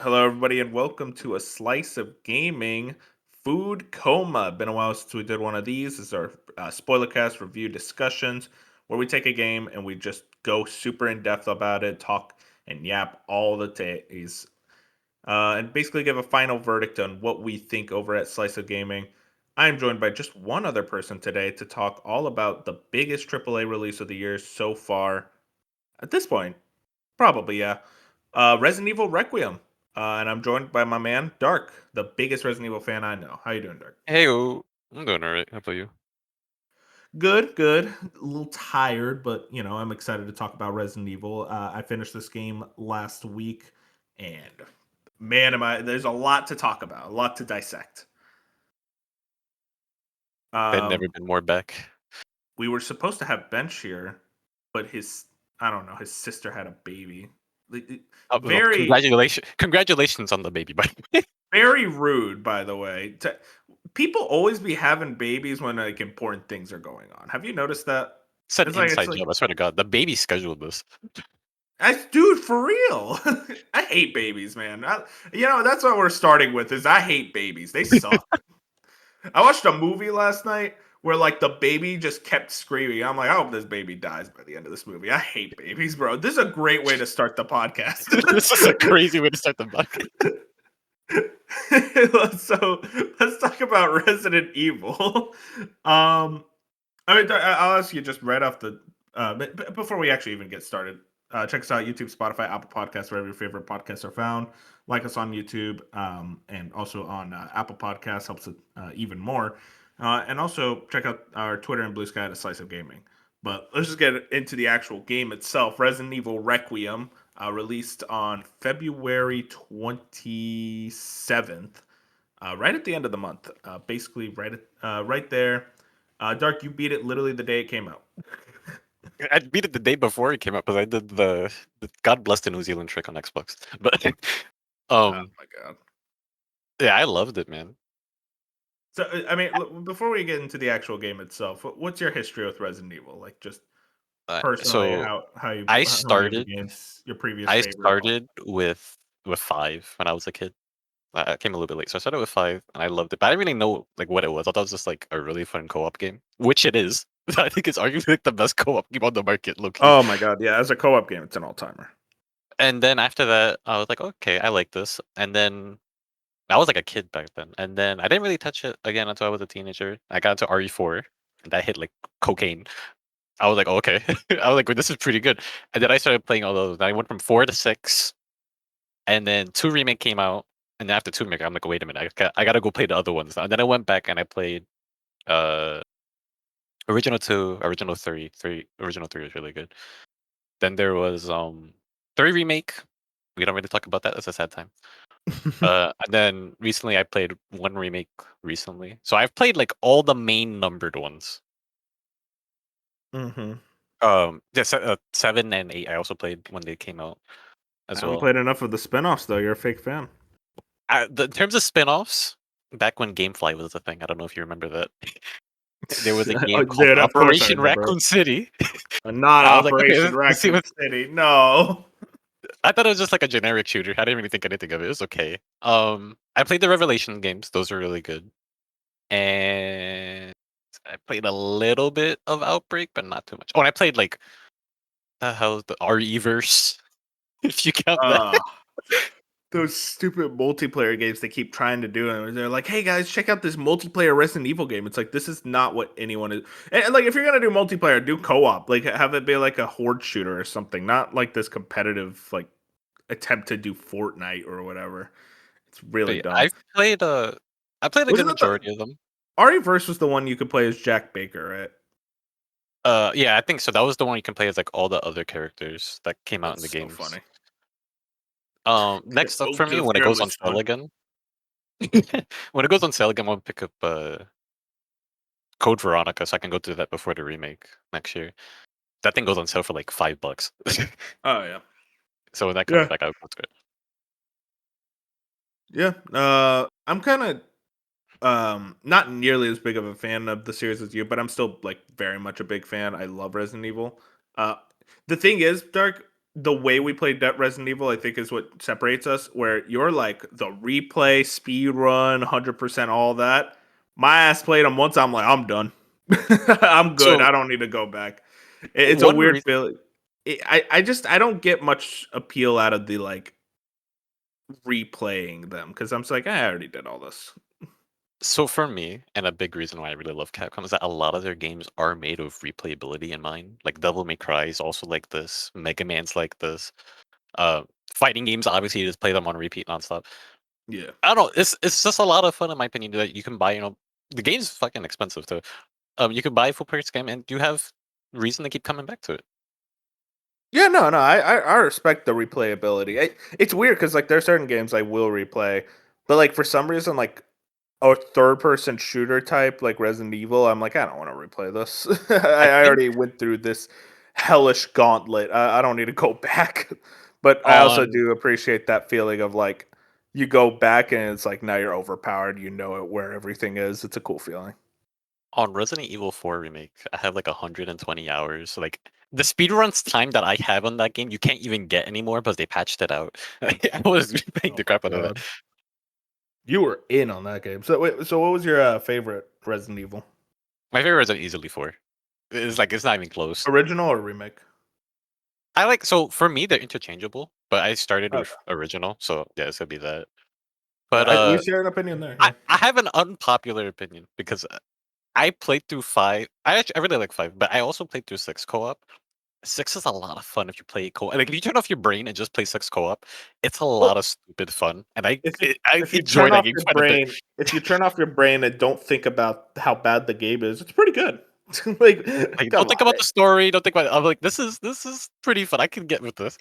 Hello, everybody, and welcome to a slice of gaming food coma. Been a while since we did one of these. This is our spoilercast review discussions where we take a game and we just go super in depth about it, talk and yap all the days, and basically give a final verdict on what we think over at Slice of Gaming. I'm joined by just one other person today to talk all about the biggest AAA release of the year so far. At this point, probably, yeah. Resident Evil Requiem. And I'm joined by my man, Dark, the biggest Resident Evil fan I know. How you doing, Dark? Hey, I'm doing alright. How about you? Good, good. A little tired, but I'm excited to talk about Resident Evil. I finished this game last week, and man, am I! There's a lot to talk about, a lot to dissect. Been never Um, been more back. we were supposed to have Bench here, but I don't know, his sister had a baby. Well, Very, congratulations on the baby, by the way. very rude, by the way. People always be having babies when like important things are going on. Have you noticed that? It's an It's inside like, job. I swear to God, the baby scheduled this. dude, for real. I hate babies, man. That's what we're starting with. Is I hate babies. They suck. I watched a movie last night where like the baby just kept screaming. I'm like, I hope this baby dies by the end of this movie. I hate babies, bro. This is a great way to start the podcast. This is a crazy way to start the book. So let's talk about Resident Evil. Um, I'll ask you just right off the before we actually even get started. Check us out: YouTube, Spotify, Apple Podcasts, wherever your favorite podcasts are found. Like us on YouTube, and also on Apple Podcasts helps it even more. And also check out our Twitter and Blue Sky at a Slice of Gaming. But let's just get into the actual game itself. Resident Evil Requiem, released on February 27th, right at the end of the month. Basically, right there. Dark, you beat it literally the day it came out. I beat it the day before it came out because I did the God bless the New Zealand trick on Xbox. But Oh um, my god. yeah, I loved it, man. So, I mean, before we get into the actual game itself, what's your history with Resident Evil? Like, just personally, So I how many of your started games, your previous I favorite, all started with 5 when I was a kid. I came a little bit late, so I started with 5, and I loved it. But I didn't really know like what it was. I thought it was just like a really fun co-op game, which it is. I think it's arguably like the best co-op game on the market, low key. Oh my god, yeah, as a co-op game, it's an all-timer. And then after that, I was like, okay, I like this. And then I was like a kid back then, and then I didn't really touch it again until I was a teenager. I got into RE4, and that hit like cocaine. I was like, oh, okay. I was like, well, this is pretty good. And then I started playing all those. And I went from 4 to 6, and then 2 remake came out. And then after 2 remake, I'm like, wait a minute, I gotta go play the other ones. And then I went back and I played uh original 2, original 3. Original 3 was really good. Then there was 3 remake. We don't really talk about that. That's a sad time. And then recently I played 1 remake recently. So I've played like all the main numbered ones. Hmm. Yeah, 7 and 8 I also played when they came out I as haven't well. played enough of the spin-offs though. You're a fake fan. In terms of spin-offs, back when GameFly was a thing, I don't know if you remember that. There was a game Oh, called dude, of course I Operation remember. Raccoon City. Not I was like, okay, Operation let's see Raccoon what. City. No. I thought it was just like a generic shooter. I didn't really think anything of it. It was okay. I played the Revelation games; those are really good. And I played a little bit of Outbreak, but not too much. Oh, and I played like the hell the RE-verse, if you count that. Uh, those stupid multiplayer games they keep trying to do, and they're like, "Hey guys, check out this multiplayer Resident Evil game." It's like this is not what anyone is. And like, if you're gonna do multiplayer, do co-op. Like, have it be like a horde shooter or something, not like this competitive like attempt to do Fortnite or whatever. It's But really yeah, dumb. I played a good Wasn't that the majority of them. RE-verse was the one you could play as Jack Baker, right? Yeah, I think so. That was the one you can play as like all the other characters that came out in That's the so games. funny. Next up Welcome for to me the when it goes family, on sale son. again. When it goes on sale again, I'll pick up Code Veronica so I can go through that before the remake next year. That thing goes on sale for like $5. Oh yeah, So when that comes yeah, back, I'll go to it. yeah. I'm kind of not nearly as big of a fan of the series as you, but I'm still like very much a big fan. I love Resident Evil. Uh the thing is, Dark, the way we played Resident Evil, I think, is what separates us. Where you're like the replay, speed run, 100% all that. My ass played them once. I'm like, I'm done. I'm good. So I don't need to go back. It's a one weird reason, feeling. I don't get much appeal out of the like replaying them because I'm just like, I already did all this. so for me, and a big reason why I really love Capcom is that a lot of their games are made of replayability in mind. Like Devil May Cry is also like this. Mega Man's like this. Uh, Fighting games, obviously, you just play them on repeat nonstop. Yeah. I don't know. It's just a lot of fun in my opinion that you can buy. The game's fucking expensive too. You can buy a full price game and you have reason to keep coming back to it. Yeah, no, I respect the replayability. It's weird because like there are certain games I will replay, but like for some reason like a third person shooter type like Resident Evil, I'm like I don't want to replay this. I I think already went through this hellish gauntlet. I don't need to go back. But I also on do appreciate that feeling of like you go back and it's like now you're overpowered. You know it where everything is. It's a cool feeling. on Resident Evil 4 remake, I have like 120 hours. So, like the speedruns time that I have on that game, you can't even get anymore because they patched it out. I was playing Oh the my crap out of that. god, you were in on that game. So wait, so what was your favorite Resident Evil? My favorite is easily 4. It's not even close. Original or remake? I like so for me they're interchangeable, but I started Okay. with original, so yeah, it's gonna be that. Yeah, But we share an opinion there. I, Yeah. I have an unpopular opinion because I played through 5. I really like 5, but I also played through 6 co-op. 6 is a lot of fun if you play co like, if you turn off your brain and just play 6 co-op, it's a lot Well, of stupid fun, and I if you I if you enjoy turn that off game your quite a bit. brain, if you turn off your brain and don't think about how bad the game is, it's pretty good. Like, Like, don't come think on. about the story, don't think about I'm like, "This is pretty fun, I can get with this."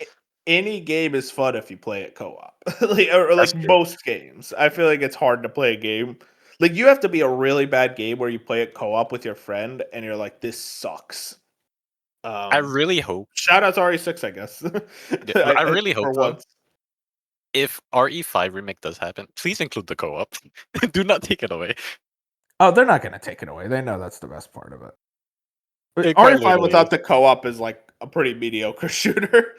Any game is fun if you play it co-op. Like, or That's like true. most games. I feel like it's hard to play a game. Like you have to be a really bad game where you play it co-op with your friend and you're like, this sucks. I Um really hope Shout out to RE6, I guess. yeah, I I really for hope, though, once. if RE5 remake does happen, please include the co-op. Do not take it away. Oh, they're not gonna take it away. They know that's the best part of it. But It quite RE5 literally is. without the co-op is like a pretty mediocre shooter,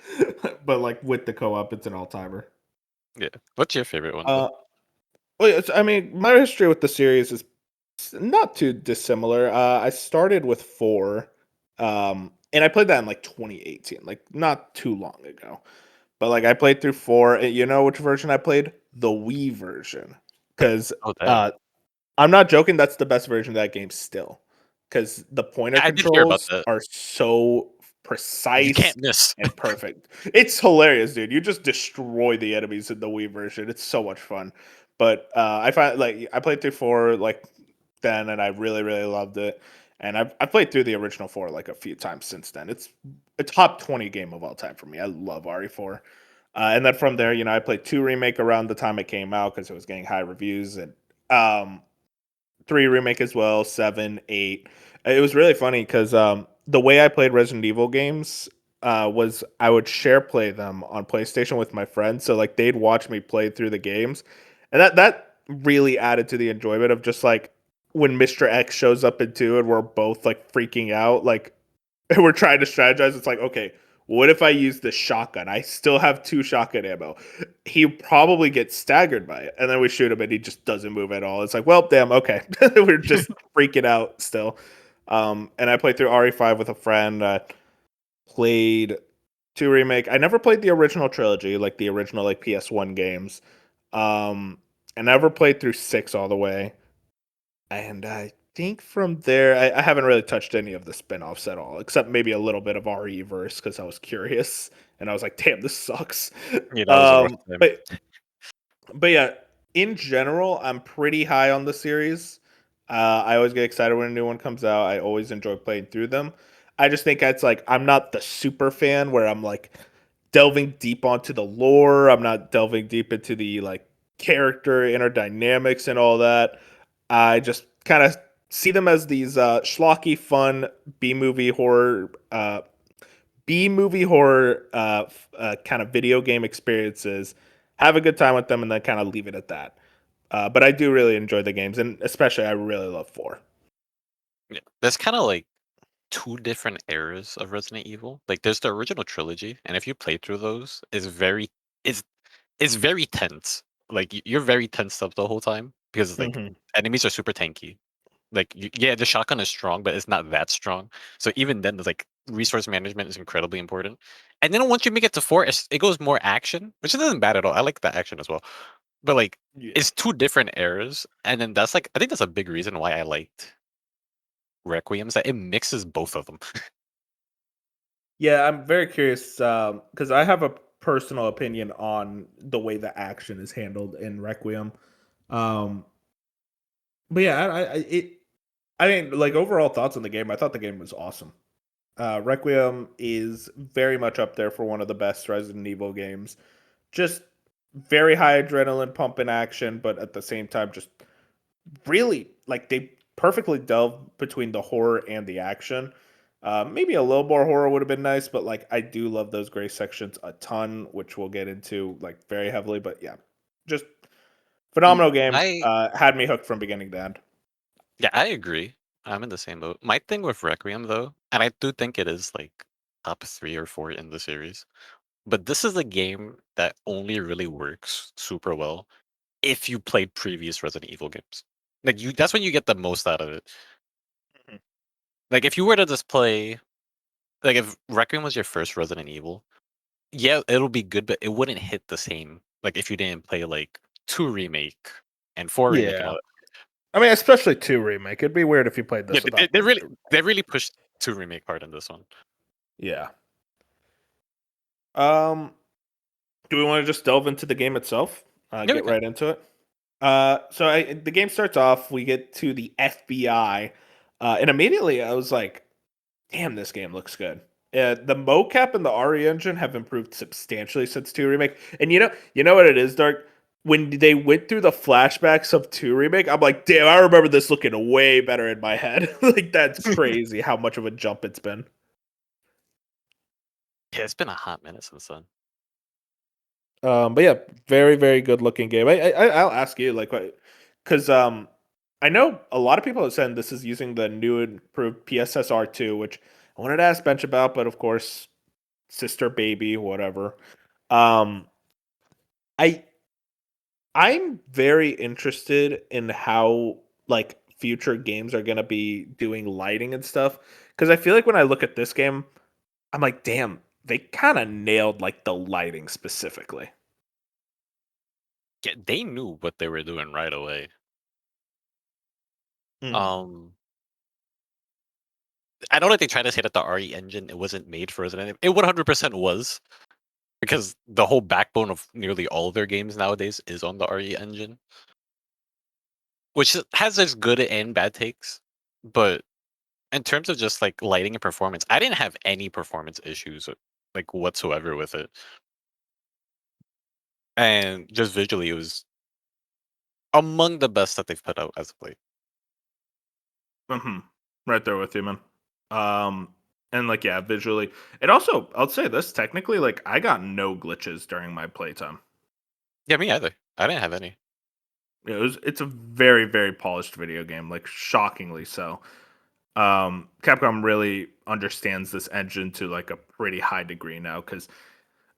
but like with the co-op, it's an all-timer. Yeah. What's your favorite one, though? Uh, well, I mean, my history with the series is not too dissimilar. I started with 4, and I played that in like 2018, like not too long ago. But like I played through 4. And you know which version I played? The Wii version, because Oh, damn. I'm not joking, that's the best version of that game still, because the pointer I did hear about controls that. are so You precise can't miss. and perfect. It's hilarious, dude. You just destroy the enemies in the Wii version. It's so much fun. But, I find like, I played through 4, like, then, and I really, really loved it, and I've played through the original 4, like, a few times since then. It's a top 20 game of all time for me. I love RE4. And then from there, I played 2 Remake around the time it came out because it was getting high reviews, and, um 3 remake as well, 7, 8. It was really funny because the way I played Resident Evil games was I would share play them on PlayStation with my friends. So like they'd watch me play through the games, and that really added to the enjoyment of just like when Mr. X shows up in 2 and we're both like freaking out, like we're trying to strategize. It's like, okay, what if I use the shotgun? I still have 2 shotgun ammo. He probably gets staggered by it, and then we shoot him, and he just doesn't move at all. It's like, well, damn, okay, we're just freaking out still. And I played through RE5 with a friend. Played 2 remake. I never played the original trilogy, like the original like PS1 games. I never played through 6 all the way. And I think from there, I haven't really touched any of the spin-offs at all, except maybe a little bit of RE-verse because I was curious and I was like, damn, this sucks. Yeah, that was a rough time. But yeah, in general, I'm pretty high on the series. I always get excited when a new one comes out. I always enjoy playing through them. I just think it's like I'm not the super fan where I'm like delving deep onto the lore. I'm not delving deep into the like character inner dynamics and all that. I just kind of see them as these schlocky, fun B movie horror, kind of video game experiences. Have a good time with them, and then kind of leave it at that. But I do really enjoy the games, and especially I really love 4. Yeah. That's kinda like two different eras of Resident Evil. Like there's the original trilogy, and if you play through those, it's it's very tense. Like you're very tensed up the whole time because like Hmm. enemies are super tanky. Like yeah, the shotgun is strong, but it's not that strong. So even then, there's like resource management is incredibly important. And then once you make it to four, it goes more action, which isn't bad at all. I like the action as well. But like Yeah. it's two different eras, and then that's like I think that's a big reason why I liked Requiem is that it mixes both of them. Yeah, I'm very curious because I have a personal opinion on the way the action is handled in Requiem. Um, but yeah, I mean, like overall thoughts on the game. I thought the game was awesome. Requiem is very much up there for one of the best Resident Evil games. Just very high adrenaline pump in action, but at the same time, just really like they perfectly delve between the horror and the action. Maybe a little more horror would have been nice, but like I do love those gray sections a ton, which we'll get into like very heavily. But yeah, just Mm, phenomenal game. I Had me hooked from beginning to end. Yeah, I agree. I'm in the same boat. My thing with Requiem though, and I do think it is like top three or four in the series, but this is a game that only really works super well if you played previous Resident Evil games. Like that's when you get the most out of it. Mhm. Like if you were to just play, like if Requiem was your first Resident Evil, yeah, it'll be good, but it wouldn't hit the same. Like if you didn't play like two remake and four remake and all Yeah, that. I mean, especially two remake. It'd be weird if you played Yeah, this without playing two. they really pushed two remake hard in this one. Yeah. Um, do we want to just delve into the game itself? Yeah, we Get can. right into it. The game starts off. We get to the FBI, and immediately I was like, "Damn, this game looks good." The mocap and the RE engine have improved substantially since two remake. And you know what it is, Dark. When they went through the flashbacks of two remake, I'm like, "Damn, I remember this looking way better in my head." Like that's crazy how much of a jump it's been. Yeah, it's been a hot minute since then. But yeah, very very good looking game. I'll ask you like, because I know a lot of people have said this is using the new improved PSSR2, which I wanted to ask Bench about, but of course, sister baby whatever. Um, I I'm very interested in how like future games are gonna be doing lighting and stuff because I feel like when I look at this game, I'm like, damn, they kind of nailed like the lighting specifically. Yeah, they knew what they were doing right away. Hmm. Um, I know that they tried to say that the RE engine it wasn't made for Resident Evil. It 100% was because the whole backbone of nearly all of their games nowadays is on the RE engine, which has its good and bad takes. But in terms of just like lighting and performance, I didn't have any performance issues like whatsoever with it, and just visually, it was among the best that they've put out as of late. Hmm. Right there with you, man. Um, and like, yeah, visually, it also, I'll say this technically, like, I got no glitches during my playtime. Yeah, me either. I didn't have any. It's a very, very polished video game, like, shockingly so. Capcom really understands this engine to like a pretty high degree now, because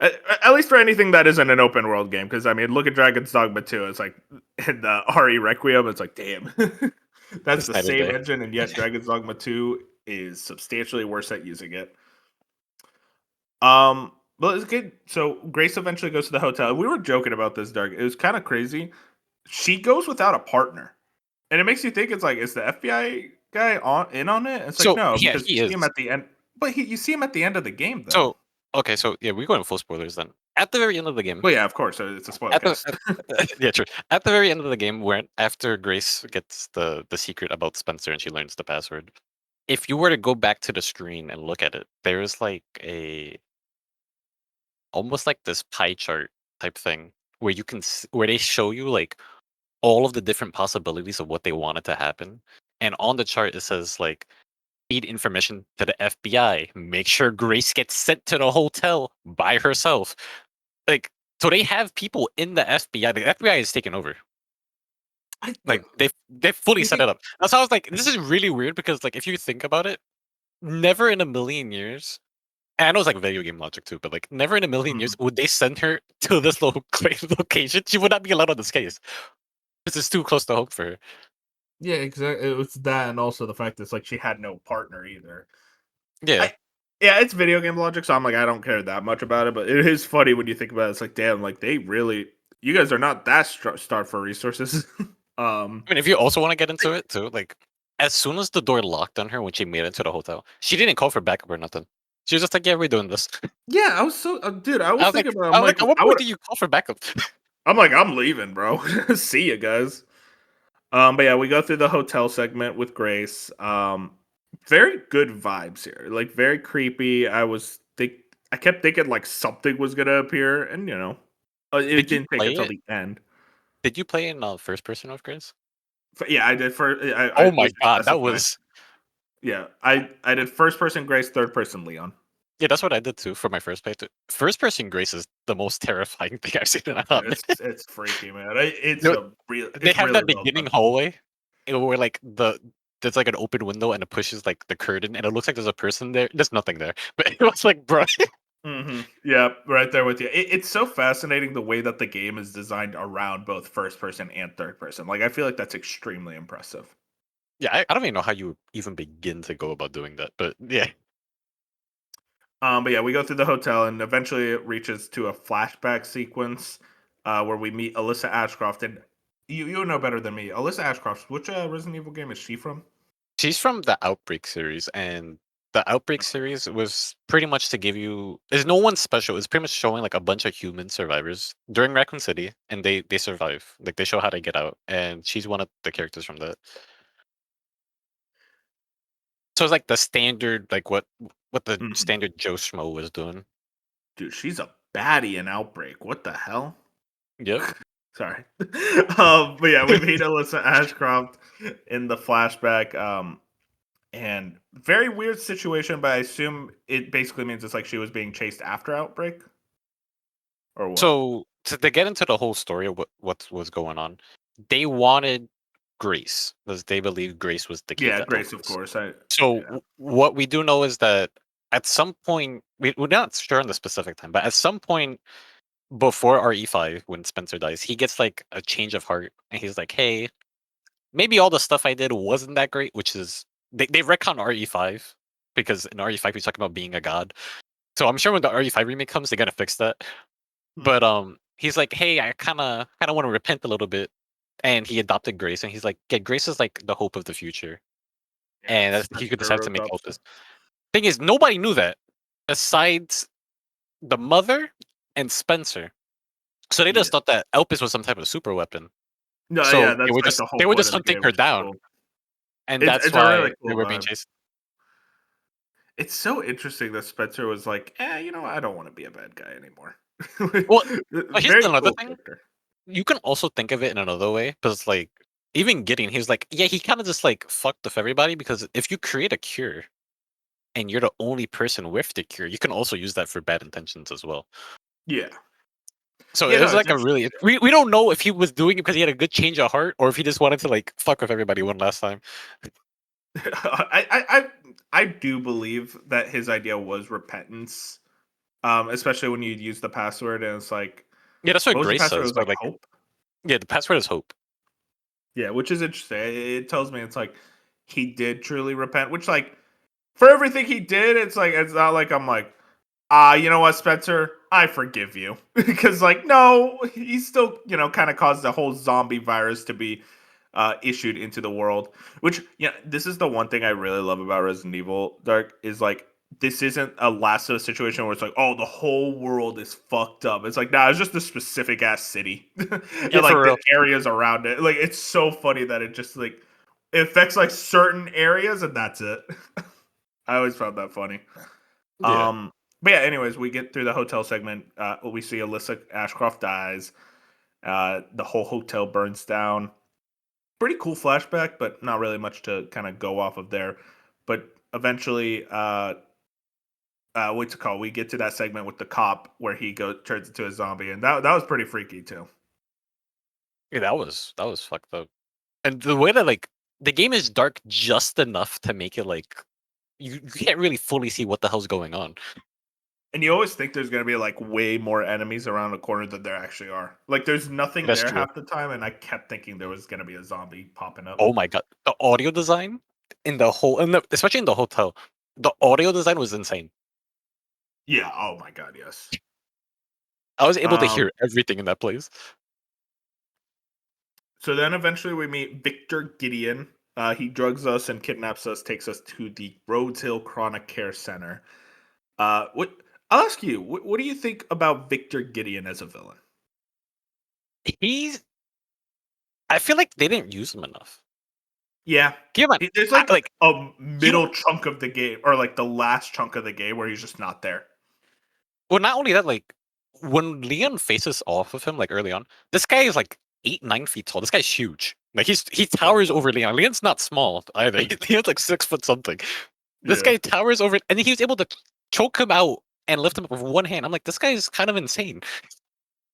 at least for anything that isn't an open world game. Because I mean, look at Dragon's Dogma 2. It's like in the RE Requiem. It's like, damn, that's It's the night and same day. engine, and yet Dragon's Dogma 2 is substantially worse at using it. Well, it's good. So Grace eventually goes to the hotel. We were joking about this, Dark. It was kind of crazy. She goes without a partner, and it makes you think it's like, is the FBI guy on it? It's like So no, yeah, because you he see him is. at the end. But you see him at the end of the game, though. So okay, so yeah, we're going full spoilers then. At the very end of the game, Well, yeah, of course, it's a spoiler at the cast. yeah, true. At the very end of the game, where after Grace gets the secret about Spencer and she learns the password, if you were to go back to the screen and look at it, there's like a almost like this pie chart type thing where where they show you like all of the different possibilities of what they wanted to happen, and on the chart it says like feed information to the FBI, make sure Grace gets sent to the hotel by herself. Like, so they have people in the FBI. The FBI is taking over. I, Like they fully you set think? it up. That's how I was like, this is really weird because like if you think about it, never in a million years. And I know it's like video game logic too, but like never in a million years Mhm. would they send her to this location. She would not be allowed on this case. This is too close to home for her. Yeah, exactly. It was that, and also the fact that it's like she had no partner either. Yeah. I Yeah, it's video game logic, so I'm like, I don't care that much about it, but it is funny when you think about it. It's like, damn, like they really, you guys are not that starved for resources. um, I mean, if you also want to get into it too, like as soon as the door locked on her when she made it to the hotel, she didn't call for backup or nothing. She was just like, "Yeah, we're doing this." yeah, I was so, dude, I was thinking about, it, I was like, at what I point would, do you call for backup? I'm like, I'm leaving, bro. See you guys. But yeah, we go through the hotel segment with Grace. Very good vibes here, like very creepy. I kept thinking like something was gonna appear, and it Did you didn't take play until it? the end. Did you play in first person with Chris? Yeah, I did. For Oh I my was to god, that specify. was Yeah, I did first person Grace, third person Leon. yeah, that's what I did too for my first playthrough. First person Grace is the most terrifying thing I've seen in a Dude, hot minute. it's freaky, man. You know, they It's have really that well beginning done. hallway where like there's like an open window and it pushes like the curtain and it looks like there's a person there. There's nothing there, but it was like, bro. Yeah, right there with you. It's so fascinating the way that the game is designed around both first person and third person. Like, I feel like that's extremely impressive. Yeah, I don't even know how you even begin to go about doing that, but yeah. But yeah, we go through the hotel and eventually it reaches to a flashback sequence where we meet Alyssa Ashcroft. And you know better than me. Alyssa Ashcroft, which Resident Evil game is she from? She's from the Outbreak series, and the Outbreak series was pretty much to give you. There's no one special. It's pretty much showing like a bunch of human survivors during Raccoon City, and they survive. Like they show how to get out, and she's one of the characters from that. So it's like the standard, like what the Mhm. standard Joe Schmo was doing. Dude, she's a baddie in Outbreak. What the hell? Yep. Sorry. But yeah, we meet Alyssa Ashcroft in the flashback. And very weird situation, but I assume it basically means it's like she was being chased after Outbreak or what? So to get into the whole story of what was going on, they wanted Grace because they believed Grace was the key Yeah, to Grace, of Elvis. course. I So Yeah. what we do know is that at some point we're not sure on the specific time, but at some point before RE5, when Spencer dies, he gets like a change of heart, and he's like, "Hey, maybe all the stuff I did wasn't that great." Which is they retcon RE5 because in RE5 he's talking about being a god. So I'm sure when the RE5 remake comes, they're gonna fix that. But Mhm. he's like, "Hey, I kind of want to repent a little bit," and he adopted Grace, and he's like, "Yeah, Grace is like the hope of the future." Yeah, And he could decide Spencer to make adopts her. Elvis. Thing is, nobody knew that besides the mother and Spencer. So they just Yeah. thought that Elpis was some type of super weapon. No, So yeah, that's like the they whole were point just of the hunting game, her which is down, cool. and that's It's a really why they cool were being vibe. chased. It's so interesting that Spencer was like, I don't want to be a bad guy anymore. Well, here's Very another cool thing. character. You can also think of it in another way, because like even Gideon, he was like, yeah, he kind of just like fucked with everybody because if you create a cure and you're the only person with the cure, you can also use that for bad intentions as well. Yeah. So Yeah, it no, was it's like a interesting. really we don't know if he was doing it because he had a good change of heart or if he just wanted to like fuck with everybody one last time. I do believe that his idea was repentance. Especially when you use the password and it's like, Yeah, that's what what was the Grace password? It says. was But like like, hope. yeah, the password is hope. Yeah, which is interesting. It tells me it's like he did truly repent. Which like for everything he did, it's like it's not like I'm like, you know what, Spencer, I forgive you because like no, he still kind of caused the whole zombie virus to be issued into the world. Which this is the one thing I really love about Resident Evil Dark is like this isn't a Last of Us situation where it's like, oh, the whole world is fucked up. It's like, nah, it's just a specific ass city Yeah, and for like the real. areas around it. Like it's so funny that it just like it affects like certain areas and that's it. I always found that funny. Yeah, But yeah, anyways, we get through the hotel segment. We see Alyssa Ashcroft dies. The whole hotel burns down. Pretty cool flashback, but not really much to kind of go off of there. But eventually, what's it called? We get to that segment with the cop where he turns into a zombie, and that was pretty freaky too. yeah, that was fucked up. And the way that like the game is dark just enough to make it like you can't really fully see what the hell's going on. And you always think there's gonna be like way more enemies around the corner than there actually are. Like there's nothing That's there true. half the time, and I kept thinking there was gonna be a zombie popping up. Oh my god, the audio design especially in the hotel, the audio design was insane. Yeah. Oh my god. Yes. I was able to Um. hear everything in that place. So then eventually we meet Victor Gideon. He drugs us and kidnaps us, takes us to the Rhodes Hill Chronic Care Center. What I'll ask you, what do you think about Victor Gideon as a villain? He's I feel like they didn't use him enough. Yeah, Keep in mind, there's like like a you middle chunk of the game, or like the last chunk of the game, where he's just not there. well, not only that, like when Leon faces off of him, like early on, this guy is like 8, 9 feet tall. This guy's huge. Like he Oh towers boy. over Leon. Leon's not small either. Leon's like 6 foot something. This Yeah, guy towers over, and he was able to choke him out and lift him up with one hand. I'm like, this guy is kind of insane,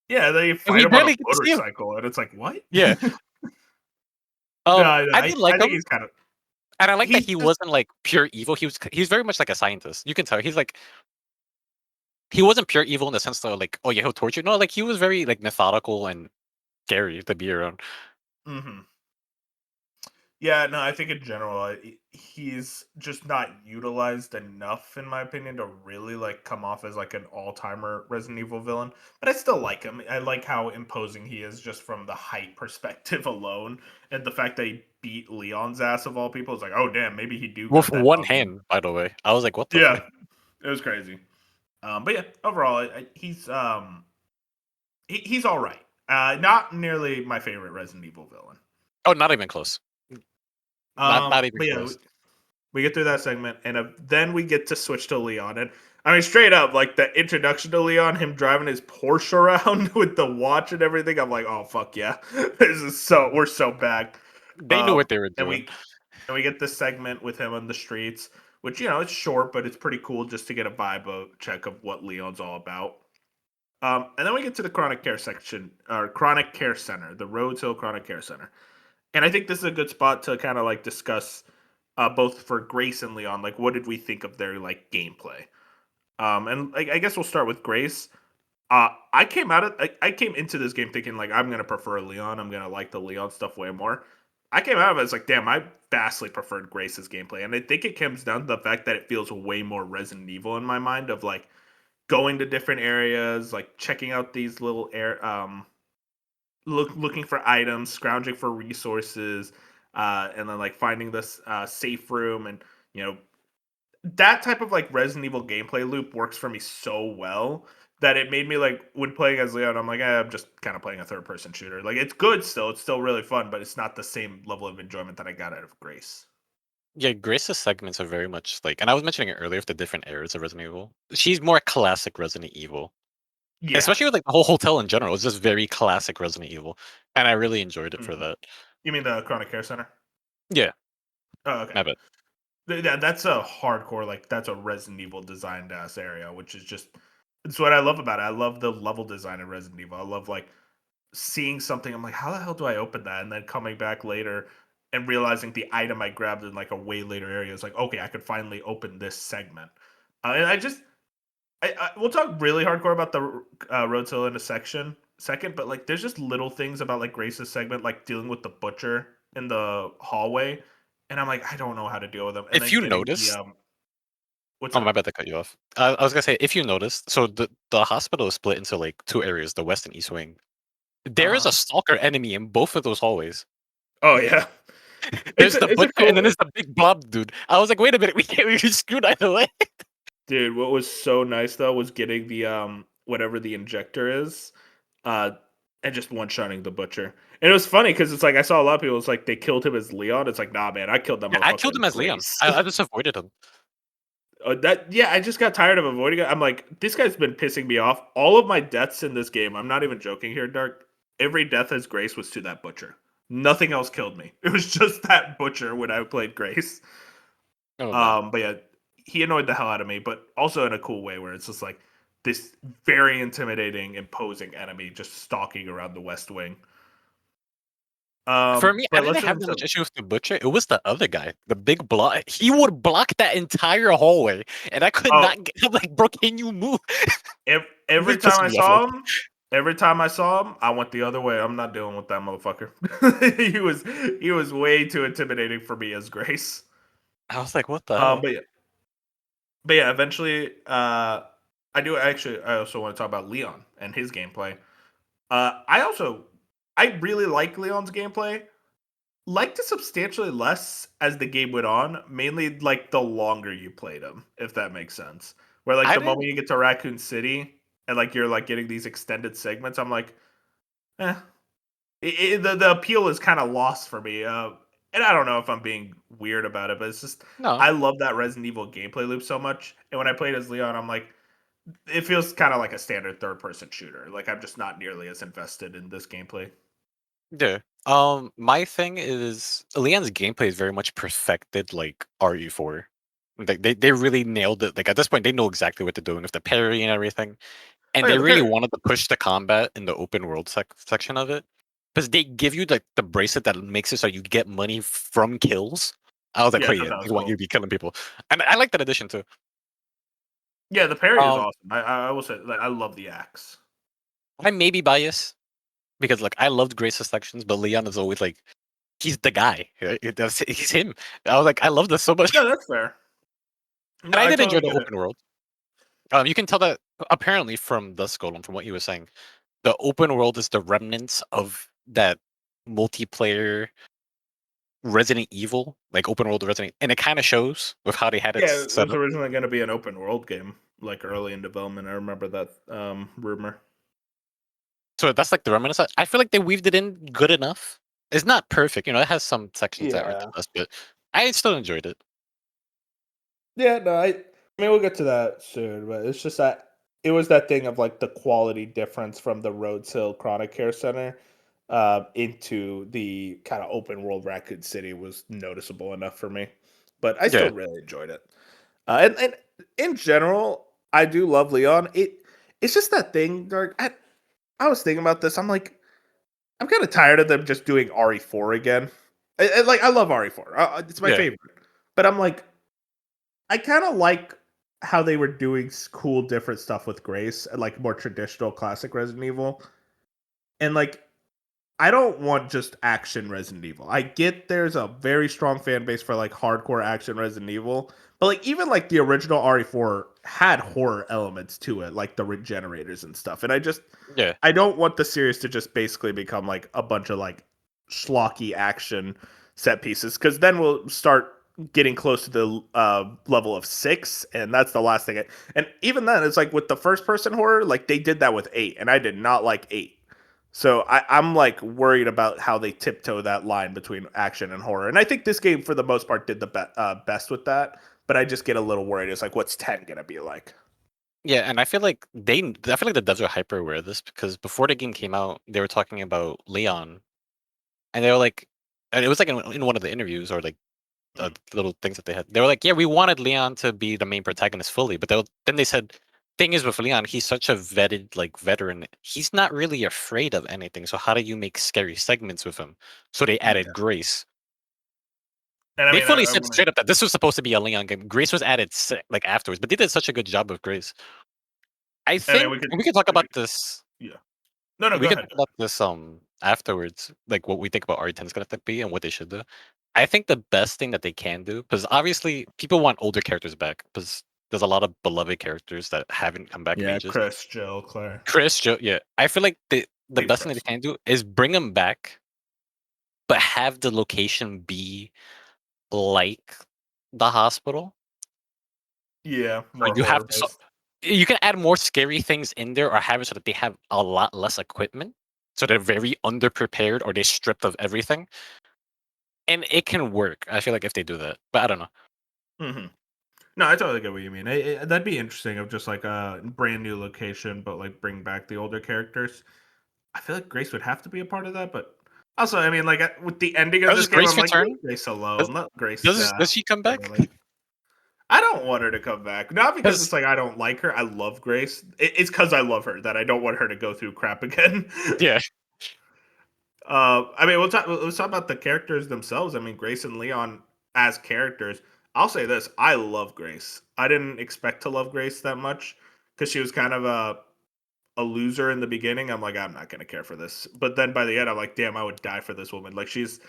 yeah. They and fight we him on a barely get to see him. motorcycle, and it's like what? Yeah. No, I did I like think him, he's kind of and I like that he's he just wasn't like pure evil. He's very much like a scientist. You can tell he's like he wasn't pure evil in the sense that like, oh yeah, he'll torture. No, like he was very like methodical and scary to be around. hmm. Yeah, no, I think in general, he's just not utilized enough, in my opinion, to really like come off as like an all-timer Resident Evil villain. But I still like him. I like how imposing he is just from the height perspective alone, and the fact that he beat Leon's ass of all people is like, oh damn, maybe he do With got that one bug in him. hand, by the way. I was like, what the fuck? Yeah, it was crazy. But yeah, overall, he's all right. Not nearly my favorite Resident Evil villain. Oh, not even close. Not even But yeah, close. we get through that segment, and then we get to switch to Leon. And I mean, straight up, like the introduction to Leon, him driving his Porsche around with the watch and everything. I'm like, oh fuck yeah, this is we're so back. They knew what they were And doing. we get this segment with him on the streets, which it's short, but it's pretty cool just to get a vibe of check of what Leon's all about. And then we get to the chronic care section, or chronic care center, the Rhodes Hill Chronic Care Center. And I think this is a good spot to kind of like discuss both for Grace and Leon, like what did we think of their like gameplay? And like I guess we'll start with Grace. I came into this game thinking like I'm gonna prefer Leon. I'm gonna like the Leon stuff way more. I came out of it as like, damn, I vastly preferred Grace's gameplay, and I think it comes down to the fact that it feels way more Resident Evil in my mind of like going to different areas, like checking out these little looking for items, scrounging for resources, and then like finding this safe room, and you know that type of like Resident Evil gameplay loop works for me so well that it made me like when playing as Leon, I'm like, I'm just kind of playing a third person shooter. Like it's good still, it's still really fun, but it's not the same level of enjoyment that I got out of Grace. Yeah, Grace's segments are very much like, and I was mentioning it earlier with the different eras of Resident Evil. She's more classic Resident Evil, Yeah. especially with like the whole hotel in general. It's just very classic Resident Evil, and I really enjoyed it for Hmm. that. You mean the Chronic Care Center? Yeah, Oh, okay. I bet. That's a hardcore, like that's a Resident Evil designed ass area, which is just it's what I love about it. I love the level design in Resident Evil. I love like seeing something. I'm like, how the hell do I open that? And then coming back later and realizing the item I grabbed in like a way later area is like, okay, I could finally open this segment. And I just, we'll talk really hardcore about the Road Hill in a second, but like, there's just little things about like Grace's segment, like dealing with the butcher in the hallway, and I'm like, I don't know how to deal with them. And If then you getting the noticed, what's oh my up? bad to cut you off. I was gonna say, if you noticed, so the hospital is split into like two areas, the west and east wing. Uh There is huh. a stalker enemy in both of those hallways. Oh yeah, There's the it's a butcher, and cool. then there's the big blob dude. I was like, wait a minute, we can't we screwed either way. Dude, what was so nice though was getting the whatever the injector is, uh, and just one shotting the butcher. And it was funny because it's like I saw a lot of people. It's like they killed him as Leon. It's like nah, man, I killed that Yeah, I motherfucker killed as him as Leon. Grace. I just avoided him. That yeah, I just got tired of avoiding it. I'm like, this guy's been pissing me off. All of my deaths in this game, I'm not even joking here, Dark. Every death as Grace was to that butcher. Nothing else killed me. It was just that butcher when I played Grace. Oh man. But yeah, he annoyed the hell out of me, but also in a cool way where it's just like this very intimidating, imposing enemy just stalking around the West Wing. For me, I But let's didn't get have that much into issue with the butcher. It was the other guy, the big block. He would block that entire hallway, and I could oh not get. I'm like, bro, can you move? every This time pissed I me off. Like, saw him, I went the other way. I'm not dealing with that motherfucker. He was way too intimidating for me as Grace. I was like, what the Um, hell? but yeah, but yeah, eventually, I also want to talk about Leon and his gameplay. I really like Leon's gameplay. Liked it substantially less as the game went on, mainly like the longer you played him, if that makes sense. Where like I the didn't. moment you get to Raccoon City and like you're like getting these extended segments, I'm like, eh. The appeal is kind of lost for me. And I don't know if I'm being weird about it, but it's just No. I love that Resident Evil gameplay loop so much. And when I played as Leon, I'm like, it feels kind of like a standard third person shooter. Like I'm just not nearly as invested in this gameplay. Yeah. My thing is Leon's gameplay is very much perfected like RE4. They really nailed it. Like at this point, they know exactly what they're doing with the parry and everything. Oh And yeah, they the really parry. wanted to push the combat in the open world section of it. Because they give you like the bracelet that makes it so you get money from kills. I was like, Yeah, oh I thought yeah, that they was want you cool. to be killing people. And I like that addition too. Yeah, the parry is Um, awesome. I will say, like, I love the axe. I may be biased because like I loved Grace's sections, but Leon is always like he's the guy. Right? He's him. I was like, I love this so much. No, that's fair. And No, I I did enjoy totally the get it. open world. You can tell that apparently from the Golem, from what he was saying, the open world is the remnants of that multiplayer Resident Evil, like open world Resident, and it kind of shows with how they had it Yeah, it set was up. originally going to be an open world game, like early in development. I remember that rumor. So that's like the remnants. I feel like they weaved it in good enough. It's not perfect, it has some sections that aren't the Yeah. best, but I still enjoyed it. Yeah, no, I mean we'll get to that soon, but it's just that it was that thing of like the quality difference from the Rhodes Hill Chronic Care Center into the kind of open world Raccoon City was noticeable enough for me. But I still Yeah, really enjoyed it. And in general, I do love Leon. It's just that thing, Dark. I was thinking about this. I'm like, I'm kind of tired of them just doing RE4 again. Like I love RE4. It's my yeah, favorite. But I'm like, I kind of like how they were doing cool, different stuff with Grace and like more traditional classic Resident Evil. And like, I don't want just action Resident Evil. I get there's a very strong fan base for like hardcore action Resident Evil, but like even like the original RE4 had horror elements to it, like the regenerators and stuff. And yeah, I don't want the series to just basically become like a bunch of like schlocky action set pieces because then we'll start getting close to the level of 6, and that's the last thing. And even then, it's like with the first person horror, like they did that with 8, and I did not like 8. So I'm like worried about how they tiptoe that line between action and horror, and I think this game for the most part did the best with that. But I just get a little worried. It's like, what's 10 gonna be like? yeah. And I feel like the devs are hyper aware of this because before the game came out, they were talking about Leon, and they were like, and it was like in one of the interviews or like Mm, little things that they had. They were like, "Yeah, we wanted Leon to be the main protagonist fully," but then they said, "Thing is with Leon, he's such a vetted like veteran. He's not really afraid of anything. So how do you make scary segments with him?" So they added yeah, Grace. and I They mean, fully I said want to. straight up that this was supposed to be a Leon game. Grace was added like afterwards, but they did such a good job of Grace. I I mean, think and we can talk we about could, this. yeah. No, no, We go can ahead. talk about this afterwards, like what we think about RE10 is gonna be and what they should do. I think the best thing that they can do, because obviously people want older characters back, because there's a lot of beloved characters that haven't come back in Yeah, ages. Chris, Jill, Claire. Chris, Joe, yeah, I feel like the Leave best thing that Chris. they can do is bring them back, but have the location be like the hospital. Yeah, So more you have horror so based. you can add more scary things in there, or have it so that they have a lot less equipment, so they're very underprepared or they're stripped of everything. And it can work, I feel like, if they do that, but I don't know. Hmm. No, I totally get what you mean. That'd be interesting of just like a brand new location, but like bring back the older characters. I feel like Grace would have to be a part of that, but also, I mean, like with the ending of Does this game, Grace I'm like, leave return? Grace Does alone. Let Grace does she come live her back? life. I don't want her to come back. Not because Because it's like I don't like her. I love Grace. It's because I love her that I don't want her to go through crap again. yeah, I mean, let's talk about the characters themselves. I mean, Grace and Leon as characters. I'll say this: I love Grace. I didn't expect to love Grace that much because she was kind of a loser in the beginning. I'm like, I'm not gonna care for this. But then by the end, I'm like, damn, I would die for this woman. Like she's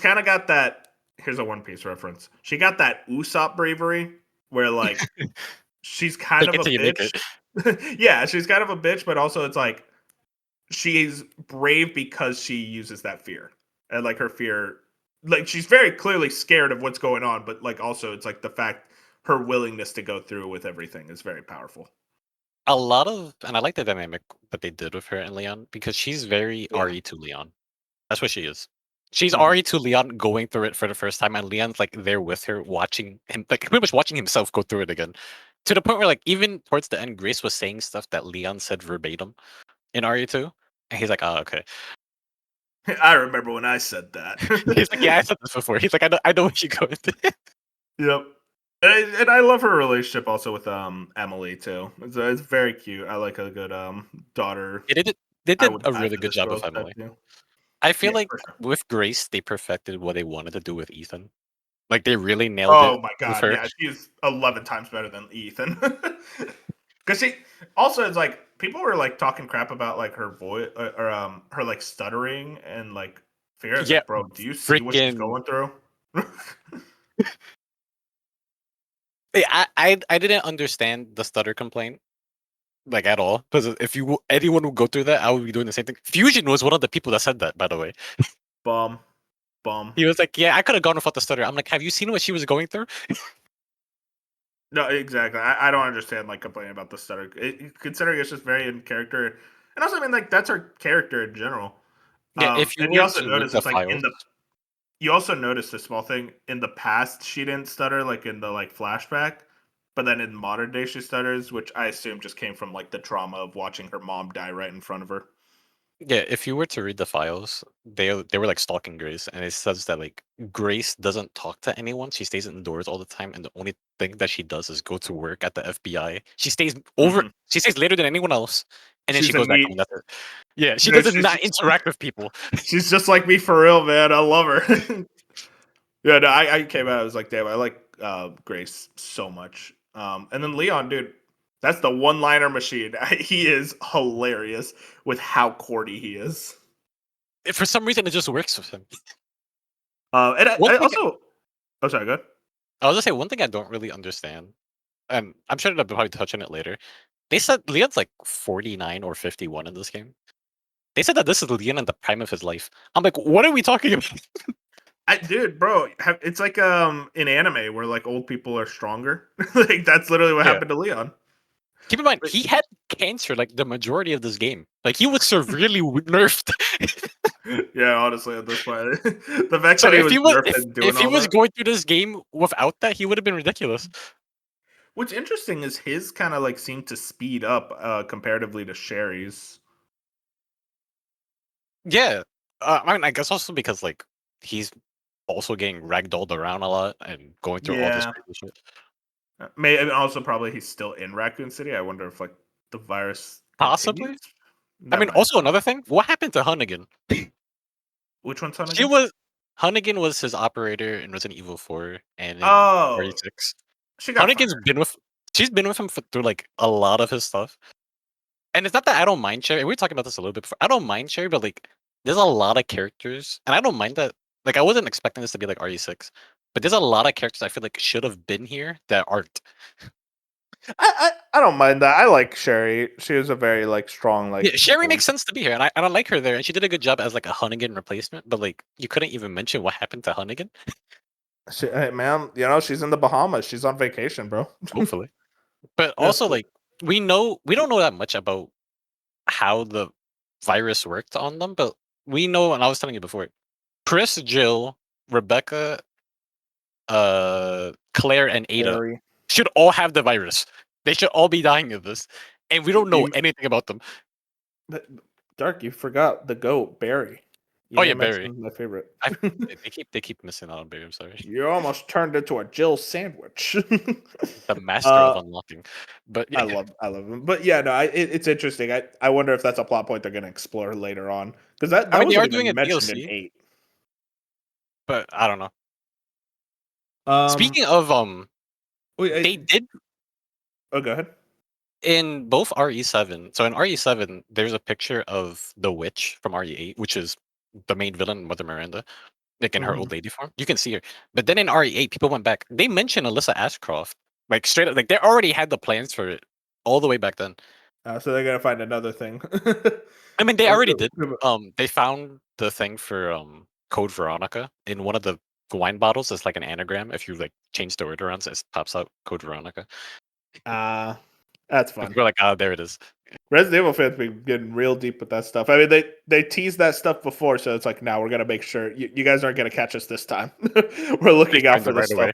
kind of got that. Here's a One Piece reference. She got that Usopp bravery where like she's kind Take of it a till you make it. bitch. Yeah, she's kind of a bitch, but also it's like she's brave because she uses that fear. And like her fear, like she's very clearly scared of what's going on, but like also it's like the fact her willingness to go through with everything is very powerful. A lot of, and I like the dynamic that they did with her and Leon because she's very Yeah. RE to Leon. That's what she is. She's Hmm. RE to Leon going through it for the first time, and Leon's like there with her, watching him, like pretty much watching himself go through it again. To the point where, like, even towards the end, Grace was saying stuff that Leon said verbatim in RE2, and he's like, "Oh, okay." I remember when I said that. He's like, "Yeah, I said this before." He's like, I know what you're going through." Yep. And I love her relationship also with Emily too. It's very cute. I like a good daughter. Yeah, they I did would a die really for good this job girl with type Emily. deal. I feel Yeah, like for sure. with Grace, they perfected what they wanted to do with Ethan. Like they really nailed it Oh my with god, her. yeah, she's 11 times better than Ethan. Because she also it's like people were like talking crap about like her voice or her like stuttering and like fear. It's Yeah, like, bro, do you see what she's freaking. going through? I didn't understand the stutter complaint like at all because if anyone would go through that, I would be doing the same thing. Fusion was one of the people that said that, by the way. Bum, bum. He was like, "Yeah, I could have gone without the stutter." I'm like, "Have you seen what she was going through?" No, exactly. I don't understand like complaining about the stutter. Considering it's just very in character, and also I mean like that's her character in general. Yeah, if you And you were also to read notice the it's like in files, the you also noticed a small thing in the past she didn't stutter like in the like flashback, but then in modern day she stutters, which I assume just came from like the trauma of watching her mom die right in front of her. yeah, if you were to read the files, they were like stalking Grace, and it says that like Grace doesn't talk to anyone. She stays indoors all the time, and the only thing that she does is go to work at the FBI. She stays over. Hmm. She stays later than anyone else, and then she She's a goes back home. neat. And that's it. Yeah, she No, does not interact with people. she's just like me for real, man. I love her. Yeah, no, I came out. I was like, damn, I like Grace so much. And then Leon, dude, that's the one-liner machine. He is hilarious with how cordy he is. For some reason, it just works with him. And One I thing also, oh sorry, good. I was gonna say, one thing I don't really understand, and I'm sure they'll probably touch on it later. They said Leon's like 49 or 51 in this game. They said that this is Leon in the prime of his life. I'm like, what are we talking about? Dude, bro, it's like in anime where like old people are stronger. Like that's literally what Yeah. happened to Leon. Keep in mind, But, he had cancer like the majority of this game. Like he was severely nerfed. yeah, honestly, at this point, the fact So that he was nerfed and doing if he all was that. going through this game without that, he would have been ridiculous. What's interesting is his kind of like seemed to speed up comparatively to Sherry's. Yeah. I mean, I guess also because like he's also getting ragdolled around a lot and going through all this Yeah, crazy shit. may and also probably he's still in Raccoon City. I wonder if like the virus continues. Possibly. I That mean, might. also another thing. What happened to Hunnigan? Which one's on She again? was Hunnigan was his operator in Resident Evil 4 and in Oh, 36. she got Hunnigan's fired. been with she's been with him through like a lot of his stuff. And it's not that I don't mind Cherry. We were talking about this a little bit before. I don't mind Cherry, but like there's a lot of characters, and I don't mind that. Like I wasn't expecting this to be like RE6, but there's a lot of characters I feel like should have been here that aren't. I don't mind that. I like Sherry. She was a very like strong Yeah, like Sherry voice. makes sense to be here, and I like her there, and she did a good job as like a Hunnigan replacement. But like you couldn't even mention what happened to Hunnigan. Hey, man, she's in the Bahamas. She's on vacation, bro. Hopefully, but Yeah, also like we don't know that much about how the virus worked on them, but we know, and I was telling you before, Chris, Jill, Rebecca, Claire, and Ada Harry. should all have the virus. They should all be dying of this, and we don't know You, anything about them. but Dark, you forgot the goat, Barry. You Oh yeah, didn't berry. mention my favorite. I they keep missing out on berry. I'm sorry. You almost turned into a Jill sandwich. The master of uh, unlocking, but I yeah. love I love him, but yeah, no, it's interesting. I wonder if that's a plot point they're gonna explore later on because I that mean, they wasn't are doing even a mentioned in DLC, 8. but I don't know. Um, Speaking of wait, they did oh, go ahead. in both RE7. So in RE7, there's a picture of the witch from RE8, which is the main villain, Mother Miranda, like in her Mhm. old lady form. You can see her. But then in RE8, people went back. They mentioned Alyssa Ashcroft, like straight up, like they already had the plans for it all the way back then. So they're gonna find another thing. I mean, they Uh, already uh, did. They found the thing for Code Veronica in one of the wine bottles. It's like an anagram. If you like change the word around, so it pops out Code Veronica. uh, that's And fun. we're like, ah, there it is. Resident Evil fans been getting real deep with that stuff. I mean, they teased that stuff before, so it's like now we're gonna make sure you guys aren't gonna catch us this time. We're They looking out find for it this right stuff away.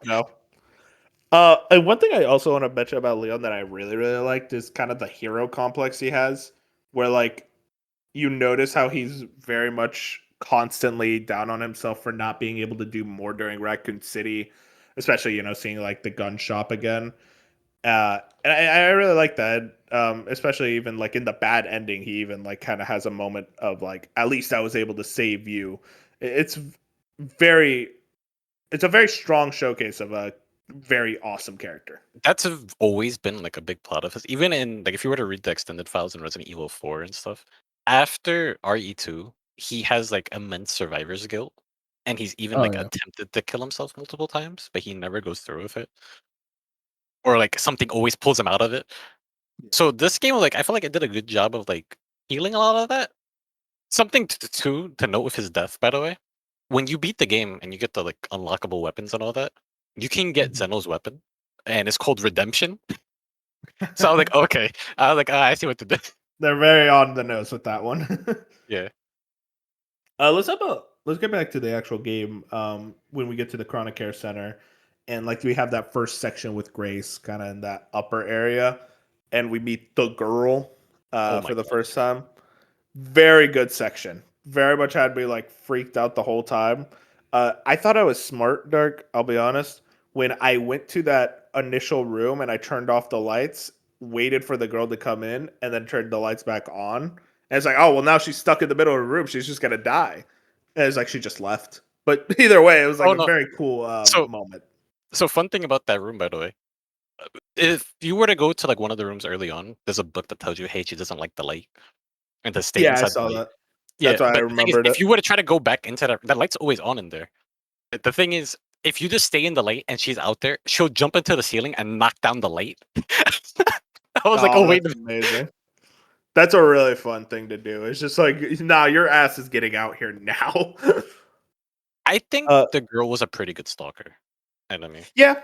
now. And one thing I also want to mention about Leon that I really really liked is kind of the hero complex he has, where like you notice how he's very much constantly down on himself for not being able to do more during Raccoon City, especially seeing like the gun shop again. And I really like that. Especially even like in the bad ending, he even like kind of has a moment of like, at least I was able to save you. It's very, it's a very strong showcase of a very awesome character. Always been like a big plot of his. Even in like if you were to read the extended files in Resident Evil 4 and stuff, after RE2, he has like immense survivor's guilt. And he's even Oh like yeah. attempted to kill himself multiple times, but he never goes through with it. Or like something always pulls him out of it. So this game, like I feel like it did a good job of like healing a lot of that. Something to note with his death, by the way. When you beat the game and you get the like unlockable weapons and all that, you can get Mhm. Zeno's weapon, and it's called Redemption. So I was like, okay. I was like, I see what to do. They're very on the nose with that one. Yeah. Let's get back to the actual game. When we get to the Chronic Care Center, and like we have that first section with Grace, kind of in that upper area, and we meet the girl Oh my for the god. first time. Very good section. Very much had me like freaked out the whole time. I thought I was smart, Dark. I'll be honest. When I went to that initial room and I turned off the lights, waited for the girl to come in, and then turned the lights back on. And it's like, oh well, now she's stuck in the middle of the room. She's just gonna die. And it's like she just left. But either way, it was like Oh a no. very cool So moment. fun thing about that room, by the way. If you were to go to like one of the rooms early on, there's a book that tells you, hey, she doesn't like the light, and to stay Yeah, I inside the saw light. that. Yeah, That's why I but the thing is, remembered it. if you were to try to go back into that light's always on in there. The thing is, if you just stay in the light and she's out there, she'll jump into the ceiling and knock down the light. I was like, Oh, "Oh, wait that's a minute." amazing. That's a really fun thing to do. It's just like, nah, your ass is getting out here now. I think uh, the girl was a pretty good stalker, enemy. yeah,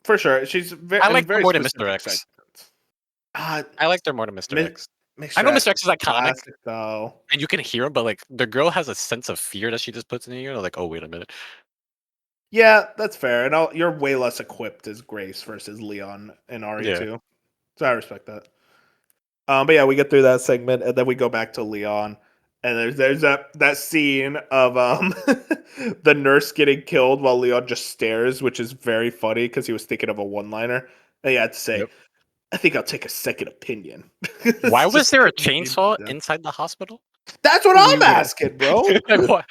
for sure. She's I in liked her very more than Mr. specific X. segments. Uh, I liked her more than Mr. Mi- X. I Mr. know Mr. X X is is iconic, classic though. and you can hear him, but, like, the girl has a sense of fear that she just puts in you. Like, "Oh, wait a minute." Yeah, that's fair. And you're way less equipped as Grace versus Leon in Yeah. RE2. So I respect that. But yeah, we get through that segment, and then we go back to Leon, and there's that scene of the nurse getting killed while Leon just stares, which is very funny because he was thinking of a one liner. And he had to say, Yep. "I think I'll take a second opinion." Why It's was just there a like a meme chainsaw to death. inside the hospital? That's what I'm Yeah. asking, bro. Like, what?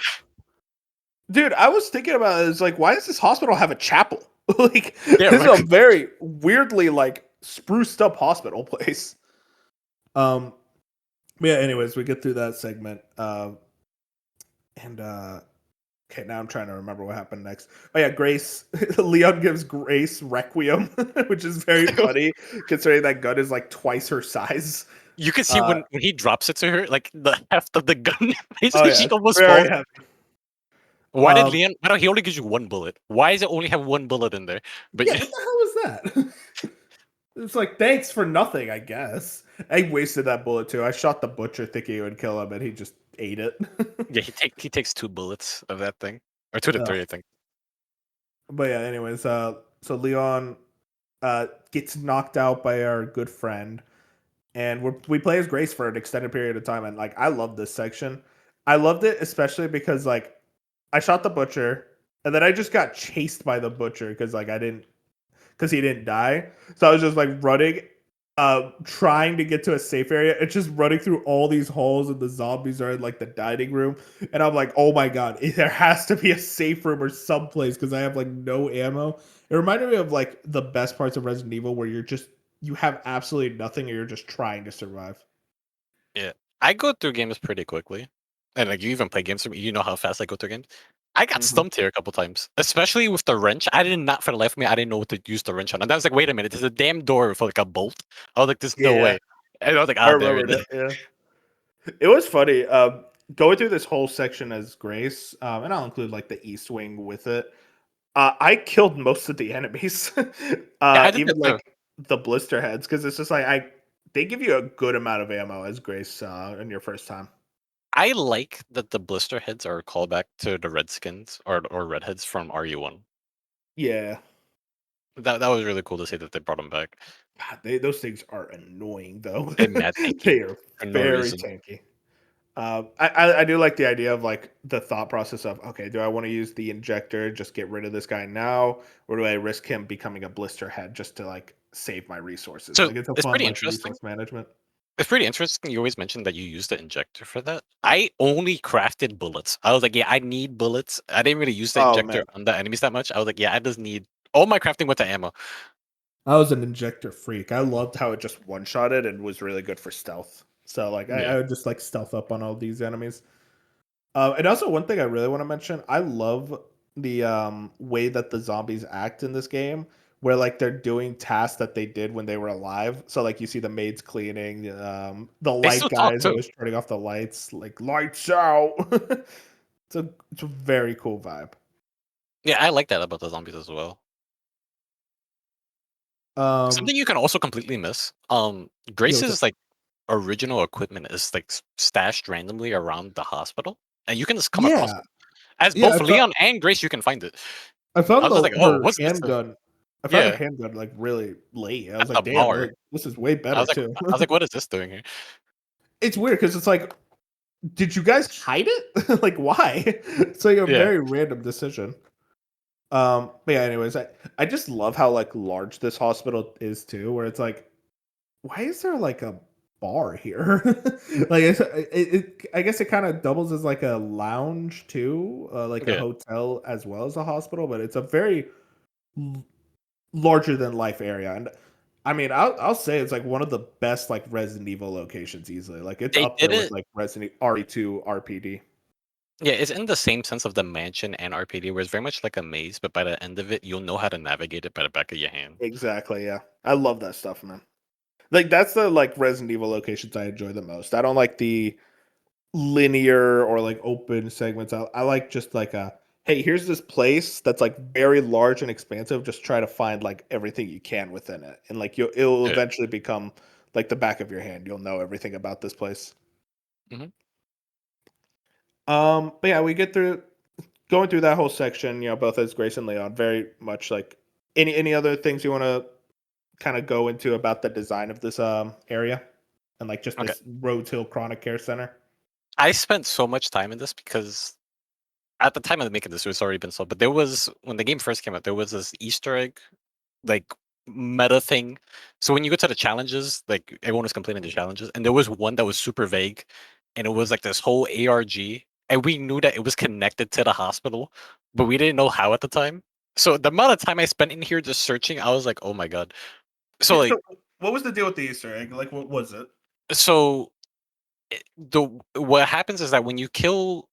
Dude, I was thinking about it. It's like, why does this hospital have a chapel? Like, Yeah, this is a right. very weirdly like spruced up hospital place. Um, but yeah. Anyways, we get through that segment. And okay, now I'm trying to remember what happened next. Oh yeah, Grace. Leon gives Grace Requiem, which is very funny considering that gun is like twice her size. You can see Uh, when he drops it to her, like, the heft of the gun, oh basically, yeah, she it's almost very falls. heavy. Why don't he only gives you 1 bullet? Why does it only have 1 bullet in there? But Yeah, yeah, what the hell was that? It's like thanks for nothing, I guess. I wasted that bullet too. I shot the butcher thinking it would kill him, and he just ate it. yeah, he takes 2 bullets of that thing. Or 2 to Ugh. 3, I think. But yeah, anyways, so Leon gets knocked out by our good friend, and we play as Grace for an extended period of time, and like I love this section. I loved it, especially because like I shot the butcher, and then I just got chased by the butcher because like I didn't because he didn't die. So I was just like running, trying to get to a safe area. It's just running through all these halls, and the zombies are in like the dining room. And I'm like, oh my god, there has to be a safe room or someplace because I have like no ammo. It reminded me of like the best parts of Resident Evil where you have absolutely nothing and you're just trying to survive. Yeah. I go through games pretty quickly. And like you even play games with me, you know how fast I go through games. I got Mhm. stumped here a couple times, especially with the wrench. I did not, for the life of me, I didn't know what to use the wrench on. And I was like, wait a minute, there's a damn door with like a bolt. I was like, there's no Yeah, way. And I was like, I ah, there it remember is. that. Yeah. It was funny, going through this whole section as Grace, and I'll include, like, the East Wing with it. I killed most of the enemies, Yeah, I did even, that too. like, the blister heads, because it's just like I they give you a good amount of ammo as Grace, in your first time. I like that the blister heads are a callback to the Redskins or Redheads from RE1. Yeah. That was really cool to see that they brought them back. God, those things are annoying, though. And mad tanky They are for no very reason. tanky. I do like the idea of like the thought process of okay, do I want to use the injector, just get rid of this guy now, or do I risk him becoming a blister head just to like save my resources? So Like it's a it's fun pretty like interesting. resource management. It's pretty interesting. You always mentioned that you used the injector for that. I only crafted bullets. I was like, yeah, I need bullets. I didn't really use the Oh injector man, on the enemies that much. I was like, yeah, I just need all my crafting with the ammo. I was an injector freak. I loved how it just one shotted and was really good for stealth. So like Yeah. I would just like stealth up on all these enemies. And also one thing I really want to mention, I love the way that the zombies act in this game, where like they're doing tasks that they did when they were alive. So like you see the maids cleaning, the They light still talk guys too. always turning off the lights, like lights out. It's a very cool vibe. Yeah, I like that about the zombies as well. Um, Something you can also completely miss. yeah, what's up? Grace's like original equipment is like stashed randomly around the hospital, and you can just come across Yeah, it. As yeah. both Leon and Grace, you can find it. I I found was just like, oh, her what's this? handgun. I found her Yeah, handgun like really late. I at was the like, damn, bar. this is way better too. I was like, what is this doing here? It's weird because it's like did you guys hide it? Like, why? It's like a Yeah, very random decision. But yeah, anyways, I just love how like large this hospital is too, where it's like, why is there like a bar here? Like, I guess it kind of doubles as like a lounge too, like a yeah. hotel as well as a hospital, but it's a very l- larger than life area. And I mean, I'll say it's like one of the best like Resident Evil locations easily. Like, it's They up did there with it. like Resident RE2 RPD. Yeah, it's in the same sense of the mansion and RPD, where it's very much like a maze, but by the end of it, you'll know how to navigate it by the back of your hand. Exactly, yeah. I love that stuff, man. Like that's the like Resident Evil locations I enjoy the most. I don't like the linear or like open segments. I like just like a hey, here's this place that's like very large and expansive. Just try to find like everything you can within it, and like it'll Yeah. eventually become like the back of your hand. You'll know everything about this place. Hmm. But yeah, we get through going through that whole section. You know, both as Grace and Leon, very much like any other things you want to kind of go into about the design of this area and like just Okay. this Rhodes Hill Chronic Care Center. I spent so much time in this because at the time of making this, it was already been sold. But there was when the game first came out, there was this Easter egg like meta thing. So when you go to the challenges, like everyone was complaining the challenges, and there was one that was super vague, and it was like this whole ARG, and we knew that it was connected to the hospital, but we didn't know how at the time. So the amount of time I spent in here just searching, I was like, oh my god. So Yeah, like so what was the deal with the Easter egg? Like, what was it? so the what happens is that when you kill,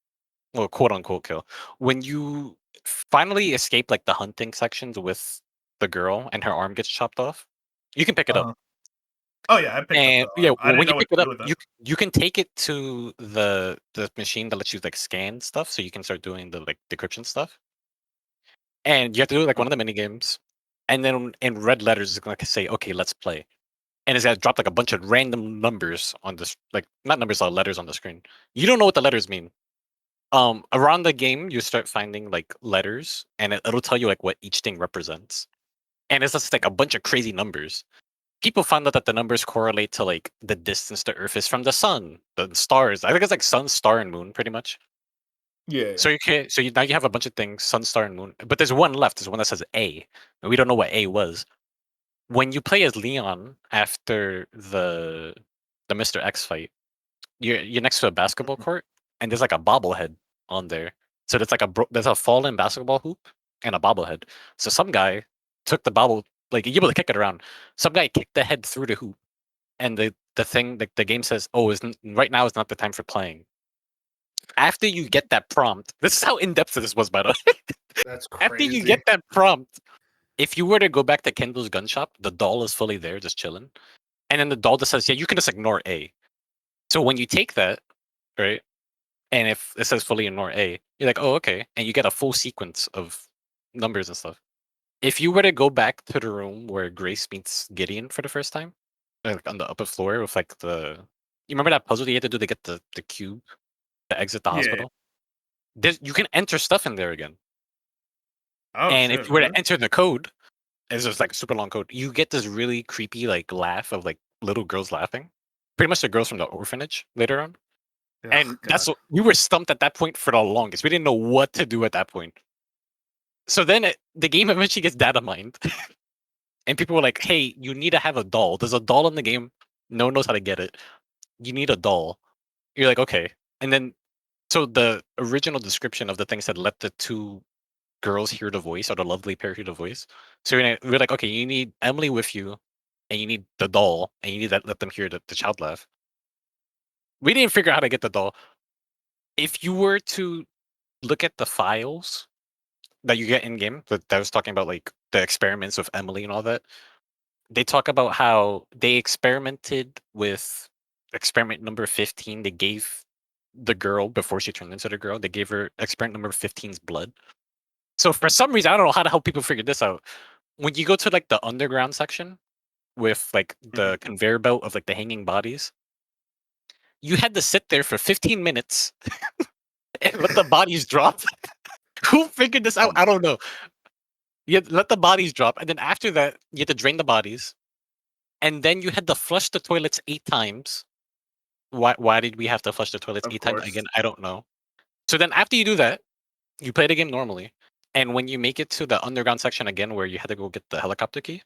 well, quote unquote kill, when you finally escape like the hunting sections with the girl and her arm gets chopped off, you can pick it up. Uh-huh. Oh yeah, I picked up the And yeah, arm. I when didn't you know what pick it to up, do with it. you can take it to the machine that lets you like scan stuff, so you can start doing the like decryption stuff. And you have to do like Uh, one of the mini games, and then in red letters it's gonna say, "Okay, let's play." And it's gonna drop like a bunch of random numbers on this, like not numbers, letters on the screen. You don't know what the letters mean. Around the game, you start finding like letters, and it'll tell you like what each thing represents. And it's just like a bunch of crazy numbers. people found out that the numbers correlate to like the distance the Earth is from the sun, the stars. I think it's like sun, star, and moon, pretty much. Yeah. So you can now you have a bunch of things, sun, star, and moon. But there's one left. There's one that says A, and we don't know what A was. When you play as Leon after the Mr. X fight, you're next to a basketball Mhm. court, and there's like a bobblehead on there. So there's like there's a fallen basketball hoop and a bobblehead. So some guy took the bobble, like you're able to kick it around. Some guy kicked the head through the hoop, and the thing, like the game says, "Oh, isn't right now is not the time for playing." After you get that prompt, this is how in depth this was, by the way. That's After you get crazy. that prompt, if you were to go back to Kendall's gun shop, the doll is fully there, just chilling, and then the doll just says, "Yeah, you can just ignore A." So when you take that, right? And if it says fully ignore A, you're like, oh, okay. And you get a full sequence of numbers and stuff. If you were to go back to the room where Grace meets Gideon for the first time, like on the upper floor with like you remember that puzzle you had to do to get the cube to exit the Yeah. hospital? You can enter stuff in there again. Oh And if shit, you were really? to enter the code, it's just like a super long code, you get this really creepy like laugh of like little girls laughing. Pretty much the girls from the orphanage later on. Oh And god. we were stumped at that point for the longest. We didn't know what to do at that point. So then the game eventually gets data mined, and people were like, "Hey, you need to have a doll. There's a doll in the game. No one knows how to get it. You need a doll." You're like, "Okay." And then so the original description of the thing said, "Let the two girls hear the voice, or the lovely pair hear the voice." So we're like, "Okay, you need Emily with you, and you need the doll, and you need to let them hear the child laugh." We didn't figure out how to get the doll. If you were to look at the files that you get in game, that I was talking about, like the experiments with Emily and all that, they talk about how they experimented with experiment number 15. They gave the girl, before she turned into the girl, they gave her experiment number 15's blood. So for some reason, I don't know how to help people figure this out. When you go to like the underground section with like Mhm. the conveyor belt of like the hanging bodies, you had to sit there for 15 minutes and let the bodies drop. Who figured this out? Oh I my don't know. You had to let the bodies drop, and then after that, you had to drain the bodies, and then you had to flush the toilets 8 times. Why did we have to flush the toilets of 8 times? course. Again, I don't know. So then after you do that, you play the game normally, and when you make it to the underground section again where you had to go get the helicopter key,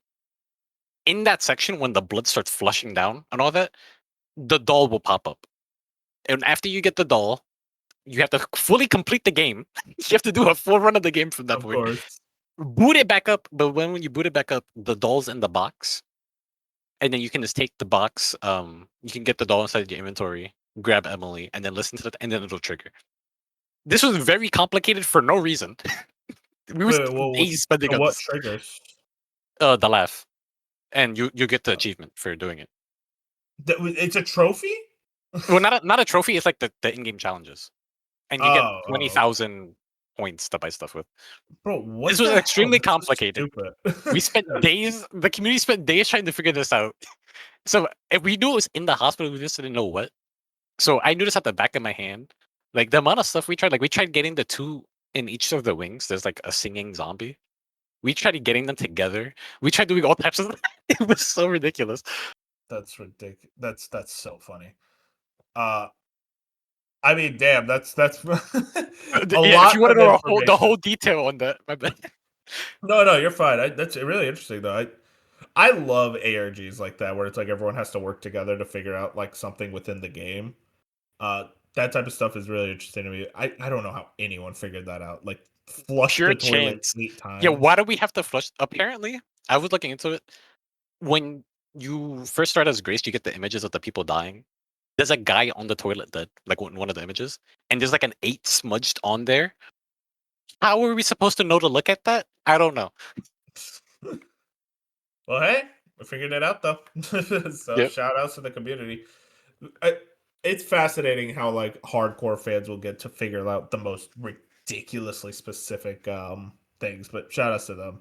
in that section when the blood starts flushing down and all that, the doll will pop up. And after you get the doll, you have to fully complete the game. You have to do a full run of the game from that Of point. course. Boot it back up, but when you boot it back up, the doll's in the box, and then you can just take the box. You can get the doll inside your inventory, grab Emily, and then listen to it, and then it'll trigger. This was very complicated for no reason. We were Wait, well, days spending so on what this. triggers? The laugh, and you get the achievement for doing it. It's a trophy? Well, not a trophy. It's like the in-game challenges, and you get twenty Okay. thousand points to buy stuff with. Bro, This what was the hell? extremely That's so complicated. stupid. We spent days. The community spent days trying to figure this out. So if we knew it was in the hospital, we just didn't know what. So I knew this at the back of my hand. Like the amount of stuff we tried. Like we tried getting the two in each of the wings. There's like a singing zombie. We tried getting them together. We tried doing all types of. It was so ridiculous. That's ridiculous. That's so funny. Uh I mean, damn, that's a Yeah, if you lot want to of know the information. whole detail on that, my bad. No, no, you're fine. That's really interesting though. I love ARGs like that where it's like everyone has to work together to figure out like something within the game. That type of stuff is really interesting to me. I don't know how anyone figured that out. Like flush Pure the toilet chance. 8 Yeah, why times. do we have to flush? Apparently, I was looking into it. When you first start as Grace, you get the images of the people dying. There's a guy on the toilet dead, like one of the images, and there's like an 8 smudged on there. How are we supposed to know to look at that? I don't know. Well, hey, we figured it out though. So Yep. shout outs to the community. I, it's fascinating how like hardcore fans will get to figure out the most ridiculously specific things, but shout outs to them.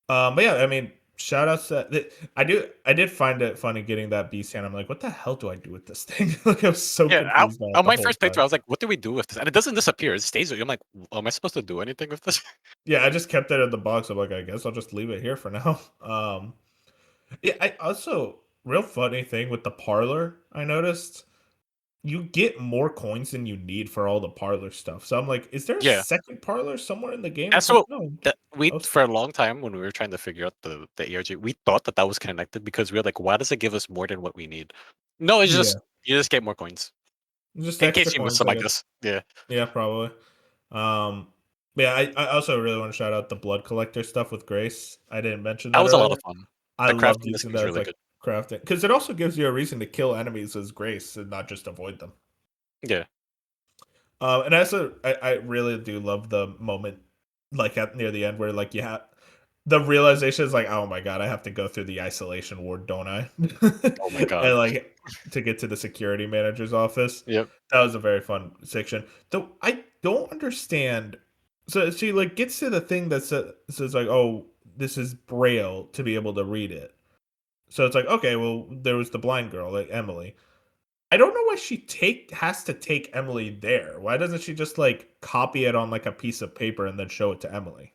But yeah, I mean, shout outs to I did find it funny getting that beast hand. I'm like, what the hell do I do with this thing? Like I was so Yeah, confused by it on the my whole first playthrough, I time. was like, "What do we do with this?" And it doesn't disappear; it stays there. I'm like, "Am I supposed to do anything with this?" Yeah, I just kept it in the box. I'm like, I guess I'll just leave it here for now. Yeah, I also real funny thing with the parlor, I noticed you get more coins than you need for all the parlor stuff. So I'm like, is there a Yeah, second parlor somewhere in the game? It's that's like, what no. that I we was, for a long time when we were trying to figure out the ERG, we thought that that was connected because we were like, why does it give us more than what we need? No, it's yeah, just you just get more coins just in extra case you miss coins, them, I I guess. guess. Yeah, Yeah, probably. Um, but yeah, I also really want to shout out the blood collector stuff with Grace. I didn't mention that that was a lot of earlier. fun. I The loved crafting in this using game is that as really like good. crafting because it also gives you a reason to kill enemies as Grace and not just avoid them. Yeah, And also, I really do love the moment, like at near the end, where like you have the realization is like, oh my god, I have to go through the isolation ward, don't I? oh my god. And like to get to the security manager's office. Yep. That was a very fun section. Though I don't understand. So she like gets to the thing that says like, oh, this is Braille to be able to read it. So it's like, okay, well, there was the blind girl, like Emily. I don't know why she take has to take Emily there. Why doesn't she just like copy it on like a piece of paper and then show it to Emily?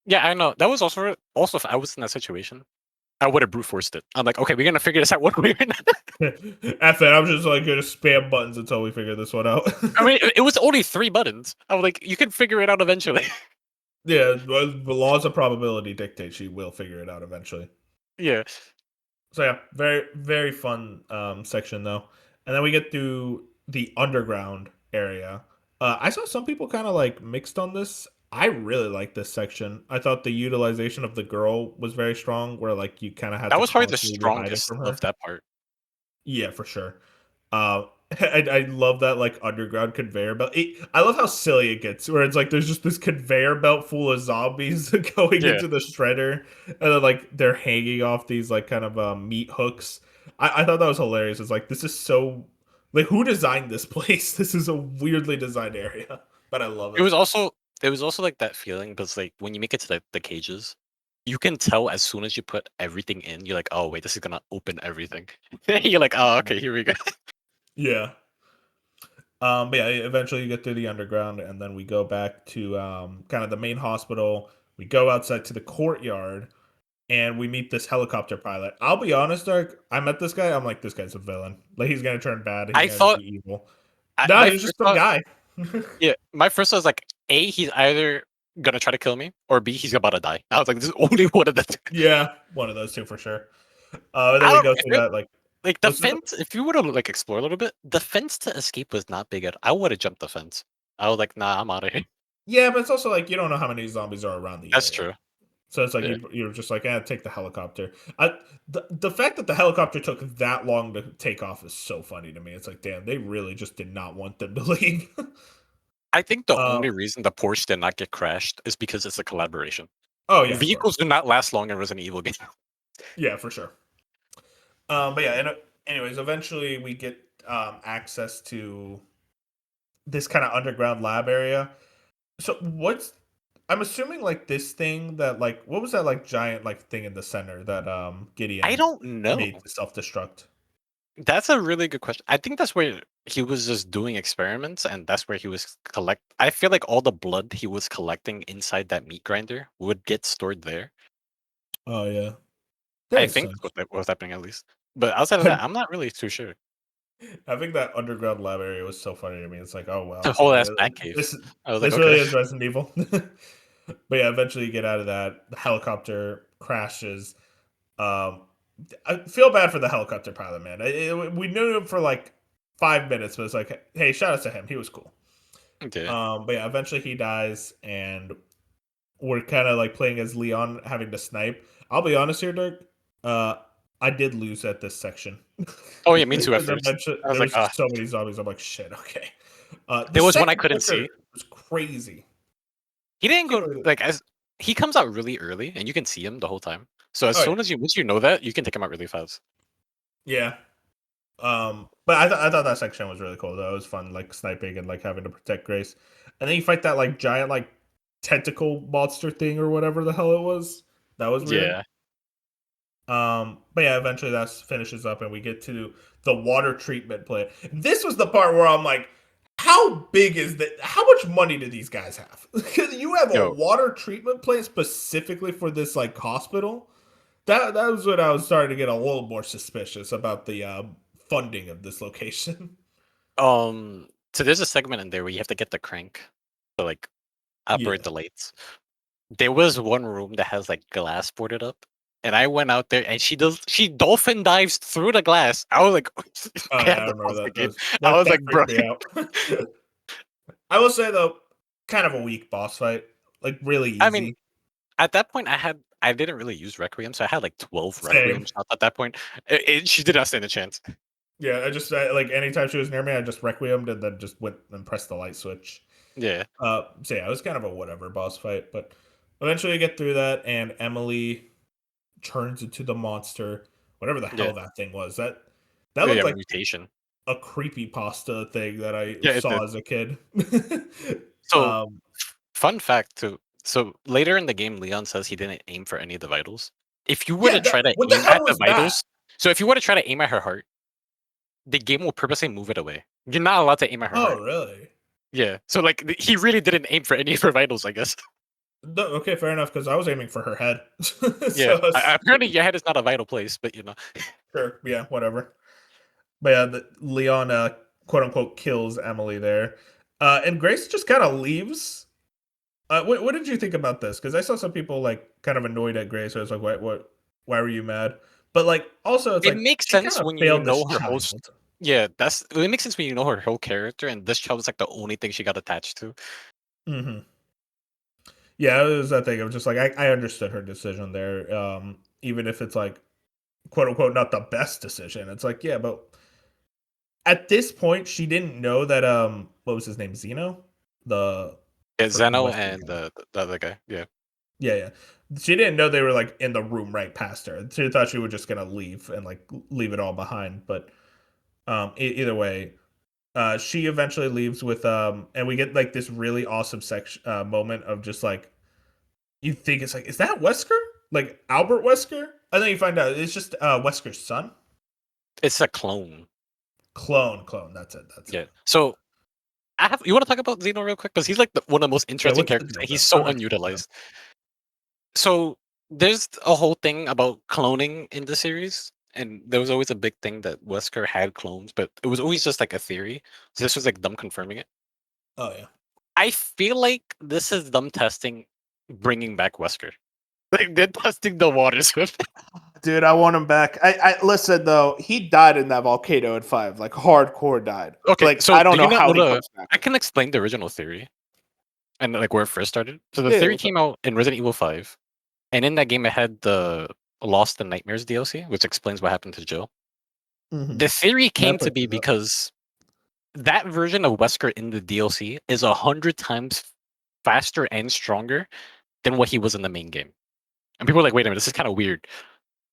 Yeah, I know. That was also if I was in that situation, I would have brute forced it. I'm like, okay, we're gonna figure this out one way or another. After that, I'm just like gonna spam buttons until we figure this one out. I mean, it was only 3 buttons. I was like, you can figure it out eventually. Yeah, well, the laws of probability dictate she will figure it out eventually. Yeah, So yeah, very fun section though. And then we get to the underground area. I saw some people kind of like mixed on this. I really like this section. I thought the utilization of the girl was very strong, where like you kind of had that to was probably the constantly be hiding strongest from of her. that part. Yeah, for sure. Uh, I love that like underground conveyor belt. I love how silly it gets, where it's like there's just this conveyor belt full of zombies going Yeah, into the shredder, and then like they're hanging off these like kind of meat hooks. I thought that was hilarious. It's like this is so like who designed this place? This is a weirdly designed area, but I love it it. was also it was also like that feeling because like when you make it to the cages, you can tell as soon as you put everything in, you're like, oh wait, this is gonna open everything. You're like, oh okay, here we go. Yeah. But yeah, eventually you get through the underground, and then we go back to kind of the main hospital. We go outside to the courtyard, and we meet this helicopter pilot. I'll be honest, Dark. I met this guy. I'm like, this guy's a villain. Like, he's gonna turn bad. He's I gonna thought be evil. I, No, my he's just first some thought, guy. yeah, my first thought was like, A, he's either gonna try to kill me, or B, he's about to die. I was like, this is only one of the two. Yeah, one of those two for sure. And then I we don't know go if through it that like, like the what's this? fence. If you were to like explore a little bit, the fence to escape was not big at. I would have jumped the fence. I was like, nah, I'm out of here. Yeah, but it's also like you don't know how many zombies are around the That's area. true. So it's like Yeah. you're just like, take the helicopter. The fact that the helicopter took that long to take off is so funny to me. It's like, damn, they really just did not want them to leave. I think the uh, only reason the Porsche did not get crashed is because it's a collaboration. oh yeah, of course. Vehicles do not last long in Resident Evil games. Yeah, for sure. But yeah, anyways, eventually we get access to this kind of underground lab area. So what's I'm assuming like this thing that like what was that like giant like thing in the center that I Gideon don't know. made to self-destruct? That's a really good question. I think that's where he was just doing experiments, and that's where he was collect. I feel like all the blood he was collecting inside that meat grinder would get stored there. Oh yeah. That I makes think sense. what was happening at least. But outside of that, I'm not really too sure. I think that underground lab area was so funny to me. It's like, oh The wow, whole so ass bat cave. this I was like, this okay, really is Resident Evil. But yeah, eventually you get out of that. The helicopter crashes. Um, I feel bad for the helicopter pilot, man. We knew him for like 5 minutes, but it's like, hey, shout out to him. He was cool. okay, But yeah, eventually he dies, and we're kind of like playing as Leon, having to snipe. I'll be honest here, Dirk. Uh, I did lose at this section oh yeah, me too. At because first, eventually I was there like, was just so many zombies. I'm like, shit, okay. The there was one I second couldn't see. picture was crazy. He didn't Can't go believe it. like as he comes out really early, and you can see him the whole time. So as Oh yeah, soon as you once you know that, you can take him out really fast. yeah. But I thought that section was really cool though. It was fun, like sniping and like having to protect Grace, and then you fight that like giant like tentacle monster thing or whatever the hell it was. That was weird. Yeah, But yeah, eventually that finishes up, and we get to the water treatment plant. This was the part where I'm like, how big is that? How much money do these guys have? Because you have a yo, water treatment plant specifically for this like hospital. That was when I was starting to get a little more suspicious about the funding of this location. So there's a segment in there where you have to get the crank to like operate Yeah. the lights. There was one room that has like glass boarded up, and I went out there and she dolphin dives through the glass. I was like, Oh I yeah, had I to remember pause the that. game. I That was that like, bro, freaked me out. I will say though, kind of a weak boss fight. Like really I mean, easy. at that point, I didn't really use Requiem, so I had like 12 Same. Requiem shots at that point. She did not stand a chance. Yeah, like anytime she was near me, I just requiemed and then just went and pressed the light switch. Yeah, So yeah, it was kind of a whatever boss fight, but eventually you get through that, and Emily turns into the monster, whatever the yeah, hell that thing was. That yeah. looked like Mutation. a creepy pasta thing that I Yeah, it saw did. as a kid. So um, fun fact too. So later in the game, Leon says he didn't aim for any of the vitals. If you were yeah, to try to what the aim hell at the was that? vitals, so if you were to try to aim at her heart, the game will purposely move it away. You're not allowed to aim at her Oh, heart. really? Yeah. So like he really didn't aim for any of her vitals, I guess. No, okay, fair enough. Because I was aiming for her head. Yeah. So Apparently your head is not a vital place, but you know. sure, yeah, whatever. But yeah, Leon, quote unquote, kills Emily there, and Grace just kind of leaves. What did you think about this? Because I saw some people like kind of annoyed at Grace. So I was like, why were you mad? But like, also, it's It like makes she kind sense of when you failed this know her whole child. yeah, that's it makes sense when you know her whole character and this child was like the only thing she got attached to. Hmm. Yeah, it was that thing. It was just like I understood her decision there, even if it's like quote unquote not the best decision. It's like yeah, but at this point, she didn't know that what was his name, Zeno, the Yeah, freaking Zeno Western and guy. the other guy. Yeah. Yeah, yeah. She didn't know they were like in the room right past her. She thought she was just gonna leave and like leave it all behind. But either way, she eventually leaves with and we get like this really awesome section moment of just like you think it's like is that Wesker, like Albert Wesker, and then you find out it's just Wesker's son, It's a clone. clone. That's it. That's it. Yeah. So I have you want to talk about Zeno real quick? Because he's like one of the most Yeah, interesting what's the characters deal and with he's him? so I'm interested in him. unutilized. So there's a whole thing about cloning in the series. And there was always a big thing that Wesker had clones, but it was always just like a theory. So this was like them confirming it. Oh yeah. I feel like this is them testing bringing back Wesker. Like they're testing the waters with. Dude, I want him back. I listen though. He died in that volcano in 5, like hardcore died. Okay, Like so I do don't you know not how know he the? comes back. I can explain the original theory and like where it first started. So the Yeah, theory what's up? came out in Resident Evil 5, and in that game it had the Lost and Nightmares DLC, which explains what happened to Jill. Hmm. The theory Yeah, I came to played be through that. because that version of Wesker in the DLC is 100 times faster and stronger than what he was in the main game. And people were like, "Wait a minute, this is kind of weird."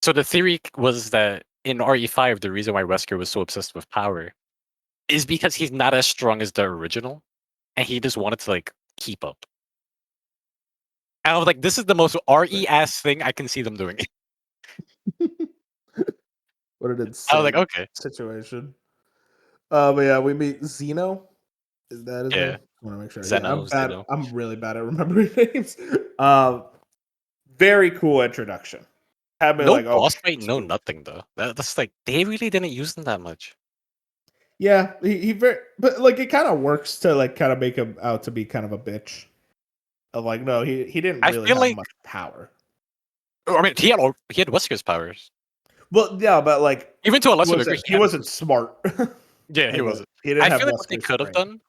So the theory was that in RE5, the reason why Wesker was so obsessed with power is because he's not as strong as the original, and he just wanted to like keep up. And I was like, this is the most RE ass thing I can see them doing. What an I was like, insane okay, situation. But yeah, we meet Zeno. Is that his name? yeah, I want to make sure. Yeah, Zeno, Zeno. I'm really bad at remembering names. Um, very cool introduction. Had me No like, oh, boss fight, no sweet. nothing though. That's like they really didn't use them that much. Yeah, he very, but like it kind of works to like kind of make him out to be kind of a bitch. Of like, no, he didn't I really feel have like, much power. I mean, he had Wesker's powers. Well, yeah, but like Even to a lesser degree, he he had. wasn't smart, Yeah, he and wasn't. he didn't I have feel like what they Wesker's could have strength. done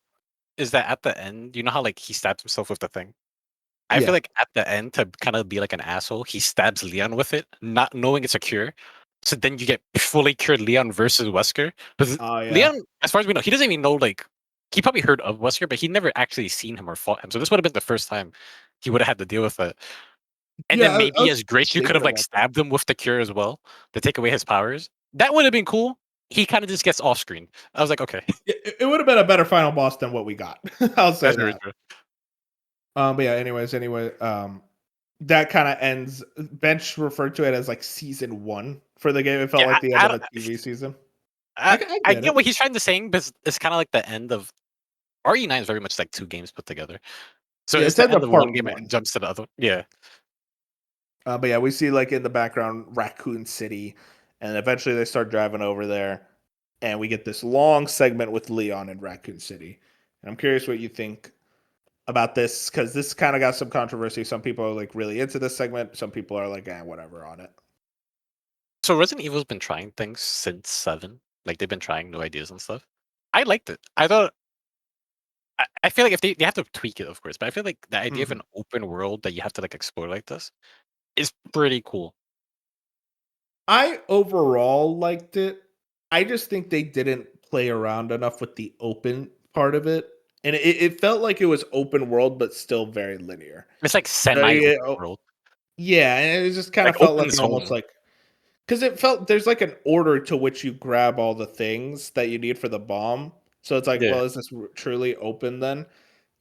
is that at the end, you know how like he stabs himself with the thing. I feel Yeah. like at the end, to kind of be like an asshole, he stabs Leon with it, not knowing it's a cure. So then you get fully cured Leon versus Wesker. But Oh yeah. Leon, as far as we know, he doesn't even know like he probably heard of Wesker, but he never actually seen him or fought him. So this would have been the first time he would have had to deal with it. And Yeah, then I maybe was as Grace, you could thinking have like about that. stabbed him with the cure as well to take away his powers. That would have been cool. He kind of just gets off screen. I was like, okay, It would have been a better final boss than what we got. I'll say that's very that. true. But yeah, anyway, that kind of ends. Bench referred to it as like season 1 for the game. It felt Yeah, like the end of a TV season. I I get get it. what he's trying to saying, but it's kind of like the end of RE9 is very much like two games put together. So Yeah, it's it's the end end of of one part game and it 1. jumps to the other. Yeah. But yeah, we see like in the background Raccoon City, and eventually they start driving over there, and we get this long segment with Leon in Raccoon City. And I'm curious what you think about this because this kind of got some controversy. Some people are like really into this segment. Some people are like, whatever on it. So Resident Evil's been trying things since 7. Like they've been trying new ideas and stuff. I liked it. I thought I feel like if they have to tweak it, of course, but I feel like the idea of Mhm. an open world that you have to like explore like this is pretty cool. I overall liked it. I just think they didn't play around enough with the open part of it, and it felt like it was open world, but still very linear. It's like Yeah, semi-open world, yeah, and it just kind like of felt open like almost zone. like because it felt there's like an order to which you grab all the things that you need for the bomb. So it's like, Yeah, well, is this truly open then?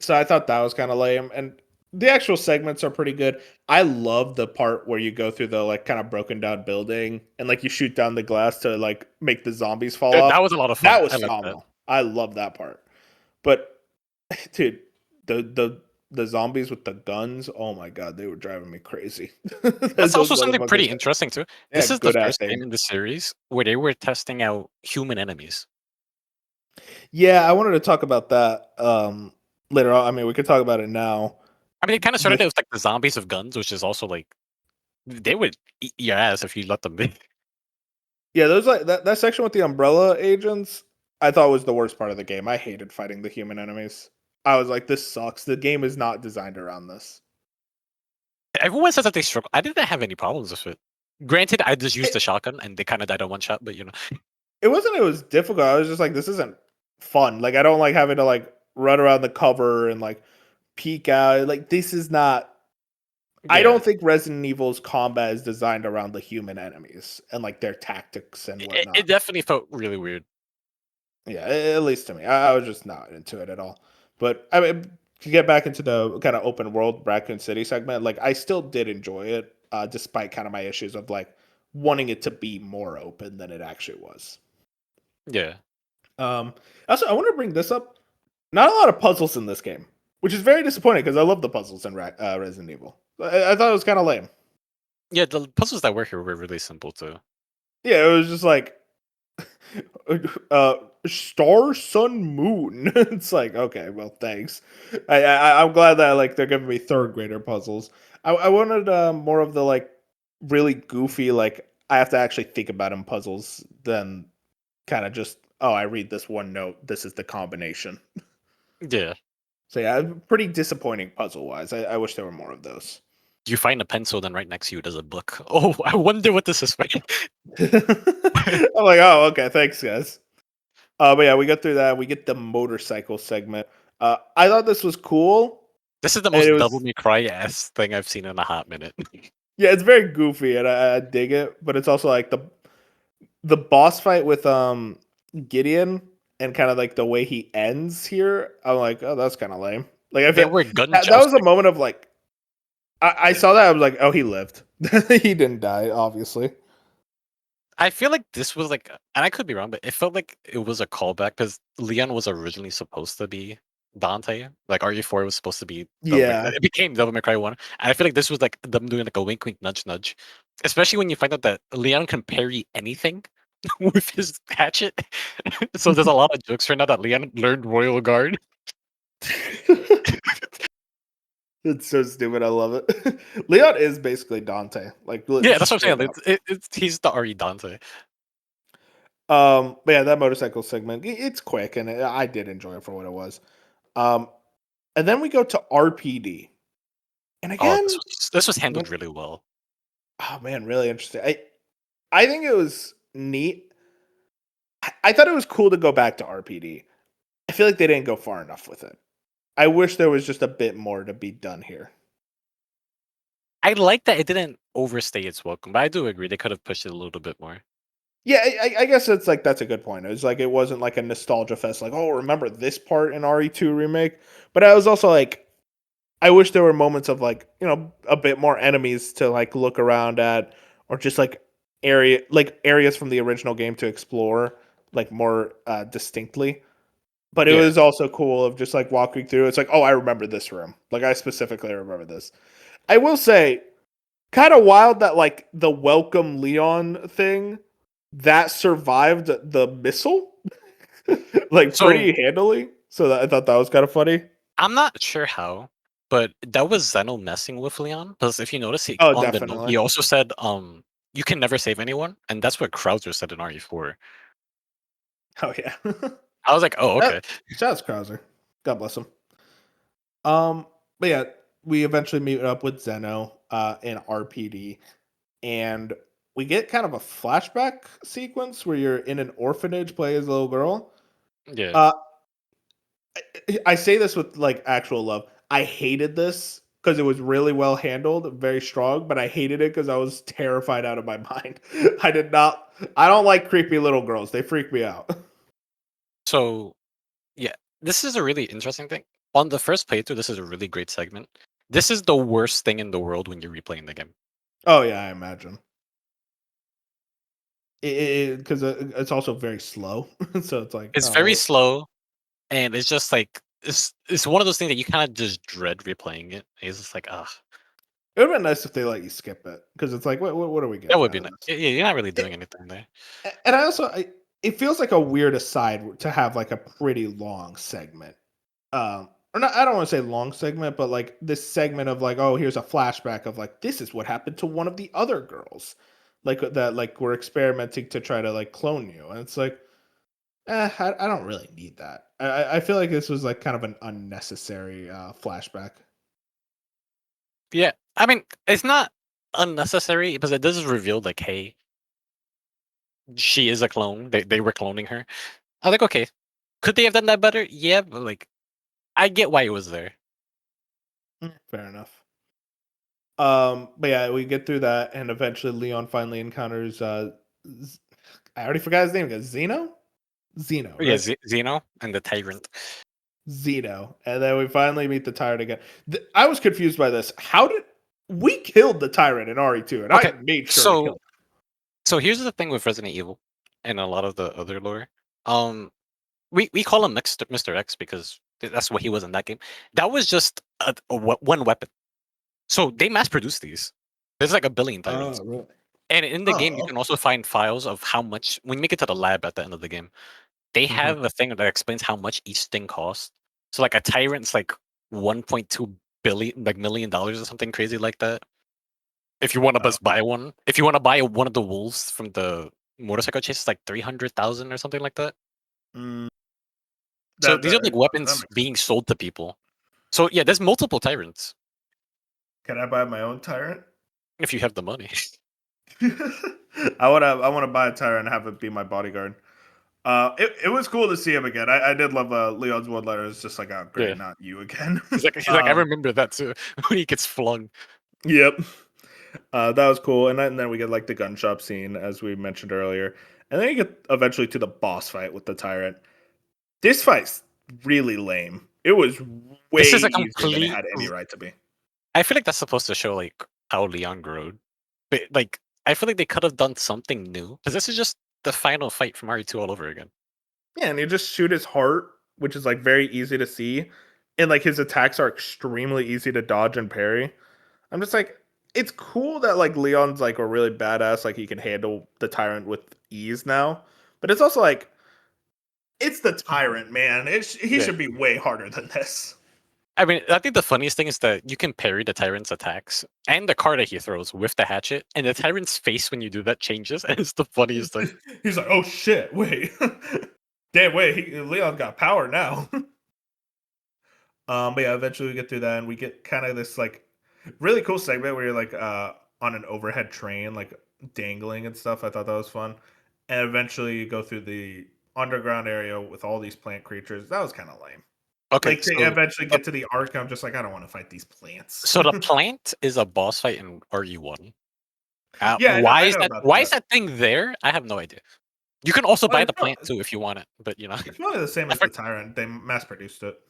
So I thought that was kind of lame, and the actual segments are pretty good. I love the part where you go through the like kind of broken down building and like you shoot down the glass to like make the zombies fall that off. was a lot of That fun. was I like that. phenomenal. I love that part. But dude, the zombies with the guns, oh my god, they were driving me crazy. That's Those also something pretty motherfuckers, interesting too. yeah, This is the good first acting. game in the series where they were testing out human enemies. Yeah, I wanted to talk about that later on. I mean, we could talk about it now. I mean, it kind of started This out with like the zombies of guns, which is also like they would eat your ass if you let them be. Yeah, those like that section with the umbrella agents, I thought was the worst part of the game. I hated fighting the human enemies. I was like, this sucks. The game is not designed around this. Everyone says that they struggle. I didn't have any problems with it. Granted, I just used It, the shotgun and they kind of died on one shot, but it wasn't it was difficult. I was just like, this isn't fun. Like I don't like having to like run around the cover and like peek out. Like this is not I yeah, don't think Resident Evil's combat is designed around the human enemies and like their tactics and it whatnot. definitely felt really weird. Yeah, at least to me. I was just not into it at all. But I mean, to get back into the kind of open world Raccoon City segment, like I still did enjoy it, despite kind of my issues of like wanting it to be more open than it actually was. Yeah, Um, Also, I want to bring this up. Not a lot of puzzles in this game, which is very disappointing because I love the puzzles in Resident Evil. I thought it was kind of lame. yeah. The puzzles that were here were really simple too. Yeah, it was just like uh star sun moon. It's like okay, well thanks. I'm glad that like they're giving me third grader puzzles. I wanted more of the like really goofy like I have to actually think about them puzzles than kind of just oh I read this one note, this is the combination. Yeah, So yeah, pretty disappointing puzzle wise. I wish there were more of those. you find a pencil, then right next to you there's a book. Oh, I wonder what this is. I'm like, oh, okay, thanks, guys. But yeah, we get through that. We get the motorcycle segment. I thought this was cool, This is the and it most Double was Me Cry ass thing I've seen in a hot minute. yeah, it's very goofy, and I dig it. But it's also like the boss fight with Gideon and kind of like the way he ends here. I'm like, oh, that's kind of lame. Like I There feel were gun that was a jousting. moment of like I Yeah. saw that I was like, oh, he lived. He didn't die, obviously. I feel like this was like, and I could be wrong, but it felt like it was a callback because Leon was originally supposed to be Dante. Like RE4 was supposed to be Devil May Cry. Yeah. It became Devil May Cry 1. And I feel like this was like them doing like a wink, wink, nudge, nudge. Especially when you find out that Leon can parry anything with his hatchet. So there's a lot of jokes right now that Leon learned Royal Guard. It's so stupid. I love it. Leon is basically Dante, like Yeah, that's what I'm straight saying. up. He's the RE Dante. But yeah, that motorcycle segment, it's quick, and I did enjoy it for what it was. Um, and then we go to RPD, and Oh, again, this was handled when, really well. oh man, really interesting. I think it was neat. I thought it was cool to go back to RPD. I feel like they didn't go far enough with it. I wish there was just a bit more to be done here. I like that it didn't overstay its welcome, but I do agree they could have pushed it a little bit more. Yeah, I guess it's like that's a good point. It was like it wasn't like a nostalgia fest, like oh, remember this part in RE2 remake. But I was also like, I wish there were moments of like a bit more enemies to like look around at, or just like areas from the original game to explore like more distinctly. But it Yeah. was also cool of just like walking through. It's like oh, I remember this room. Like I specifically remember this. I will say kind of wild that like the welcome Leon thing that survived the missile like So pretty handily. So I thought that was kind of funny. I'm not sure how, but that was Zeno messing with Leon. Because if you notice, Oh, on the note, definitely. he also said, "You can never save anyone," and that's what Krauser said in RE4. Oh yeah. I was like, "Oh, Uh, okay." Shout out to Krauser. God bless him. Um, but yeah, we eventually meet up with Zeno in RPD, and we get kind of a flashback sequence where you're in an orphanage playing as a little girl. Yeah. Uh, I say this with like actual love. I hated this because it was really well handled, very strong, but I hated it because I was terrified out of my mind. I did not. I don't like creepy little girls. They freak me out. So yeah, this is a really interesting thing. On the first playthrough, this is a really great segment. This is the worst thing in the world when you're replaying the game. Oh yeah, I imagine. Because it's also very slow, so it's like, It's very oh, slow, and it's just like it's one of those things that you kind of just dread replaying it. It's just like, ah, it would have been nice if they let you skip it because it's like, what are we that getting would out be of nice. this? Yeah, you're not really It, doing anything there. and I also, it feels like a weird aside to have like a pretty long segment. Or not, I don't want to say long segment, but like this segment of like, oh, here's a flashback of like this is what happened to one of the other girls, like that, like we're experimenting to try to like clone you, and it's like, I don't really need that. I feel like this was like kind of an unnecessary flashback. Yeah, I mean, it's not unnecessary because it does reveal like, hey, she is a clone. They were cloning her. I was like, okay, could they have done that better? Yeah, but like, I get why it was there. Fair enough. But yeah, we get through that, and eventually Leon finally encounters. Z- I already forgot his name. Zeno. Zeno, Yeah, right? Zeno and the tyrant. Zeno, and then we finally meet the tyrant again. I was confused by this. How did we killed the tyrant in RE2, and I Okay, made sure to so kill so here's the thing with Resident Evil and a lot of the other lore. Um, we call him Mr. X because that's what he was in that game. That was just one weapon. So they mass produce these. There's like a billion him. tyrants. Oh, really? And in the game, you Oh, can also find files of how much when you make it to the lab at the end of the game. They mhm. have a thing that explains how much each thing costs. So like a tyrant's like 1.2 billion, like $1 million or something crazy like that. If you want to Oh, just buy one, if you want to buy one of the wolves from the motorcycle chase, it's like 300,000 or something like that. mm, So that these are that like that weapons makes being sense. sold to people. So yeah, there's multiple tyrants Can I buy my own tyrant? if you have the money. I wanna buy a tyrant and have it be my bodyguard. It was cool to see him again. I did love Leon's one letter. It's just like, oh great, Yeah, not you again. he's like I remember that too when he gets flung. Yep. That was cool, and then we get like the gun shop scene as we mentioned earlier, and then you get eventually to the boss fight with the tyrant. This fight's really lame. It was way This is a easier than it complete. had any right to be. I feel like that's supposed to show like how Leon grew, but like I feel like they could have done something new because this is just the final fight from RE2 all over again. Yeah, and you just shoot his heart, which is like very easy to see, and like his attacks are extremely easy to dodge and parry. I'm just like, it's cool that like Leon's like a really badass, like he can handle the tyrant with ease now. But it's also like it's the tyrant, man. He Yeah. should be way harder than this. I mean, I think the funniest thing is that you can parry the tyrant's attacks and the card that he throws with the hatchet, and the tyrant's face when you do that changes, and it's the funniest thing. He's like, oh shit, wait, damn, wait, Leon got power now. But yeah, eventually we get through that, and we get kind of this like really cool segment where you're like on an overhead train, like dangling and stuff. I thought that was fun. And eventually you go through the underground area with all these plant creatures. That was kind of lame. Okay, Like they eventually get to the arc. I'm just like, I don't want to fight these plants. so the plant is a boss fight in RE1. Yeah, Why I is know that? about Why is that. that thing there? I have no idea. You can also Well, buy the plant too if you want it, but it's probably the same I as the for, Tyrant. They mass produced it.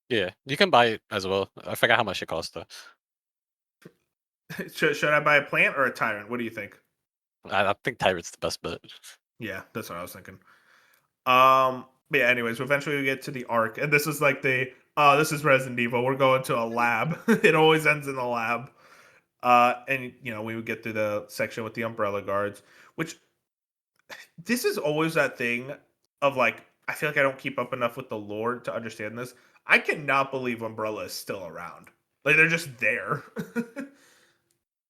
yeah, you can buy it as well. I forgot how much it costs though. Should I buy a plant or a Tyrant? What do you think? I think Tyrant's the best bet. Yeah, that's what I was thinking. But yeah, anyways, eventually we get to the arc, and this is like the this is Resident Evil. We're going to a lab. It always ends in a lab. And we would get through the section with the umbrella guards, which this is always that thing of like I feel like I don't keep up enough with the lore to understand this. I cannot believe Umbrella is still around. Like they're just there.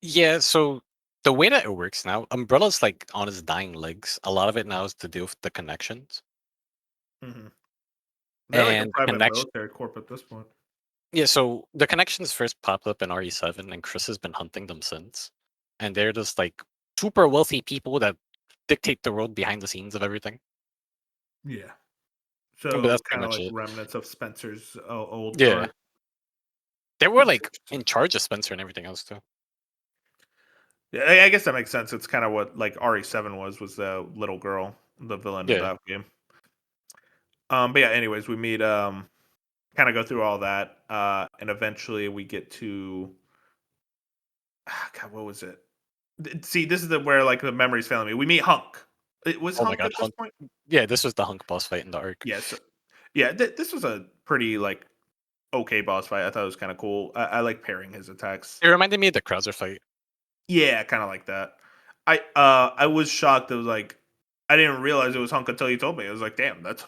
Yeah, so the way that it works now, Umbrella's like on its dying legs. A lot of it now is to do with the connections. Mhm. They're like a And the private connection military corp at this point. Yeah, so the connections first popped up in RE7 and Chris has been hunting them since. And they're just like super wealthy people that dictate the world behind the scenes of everything. Yeah. But So that's pretty kind of much like it. remnants of Spencer's old Yeah. guard. They were That's like interesting. in charge of Spencer and everything else too. Yeah, I guess that makes sense. It's kind of what like RE7 was the little girl, the villain of Yeah. that game. But yeah, anyways, we meet kind of go through all that, and eventually we get to God, what was it? See, this is where like the memory's failing me. We meet Hunk. It was Oh my Hunk god, at this Hunk. point. Yeah, this was the Hunk boss fight in the arc. Yes. Yeah, this was a pretty like okay boss fight. I thought it was kind of cool. I like pairing his attacks. It reminded me of the Krauser fight. Yeah, kind of like that. I was shocked. It was like I didn't realize it was Hunk until you told me. I was like, damn, that's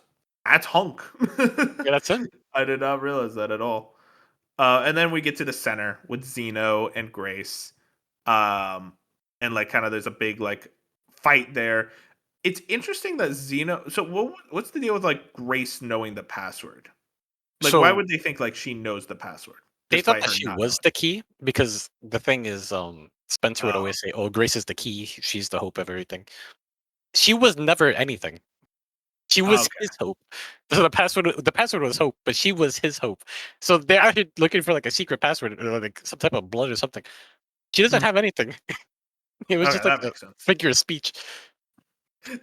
Hunk. Yeah, that's him. I did not realize that at all. And then we get to the center with Zeno and Grace. Um, and like kind of there's a big like fight there. It's interesting that Zeno. So what's the deal with like Grace knowing the password? Like, why So would they think like she knows the password they thought despite that her she not was knowing? the key because the thing is, Spencer would Oh, always say, "Oh, Grace is the key. She's the hope of everything." She was never anything. She was okay, his hope. So the password was hope, but she was his hope. So they're out here looking for like a secret password or like some type of blood or something. She doesn't Hmm. have anything. It was Okay, just like that a makes sense. figure of speech.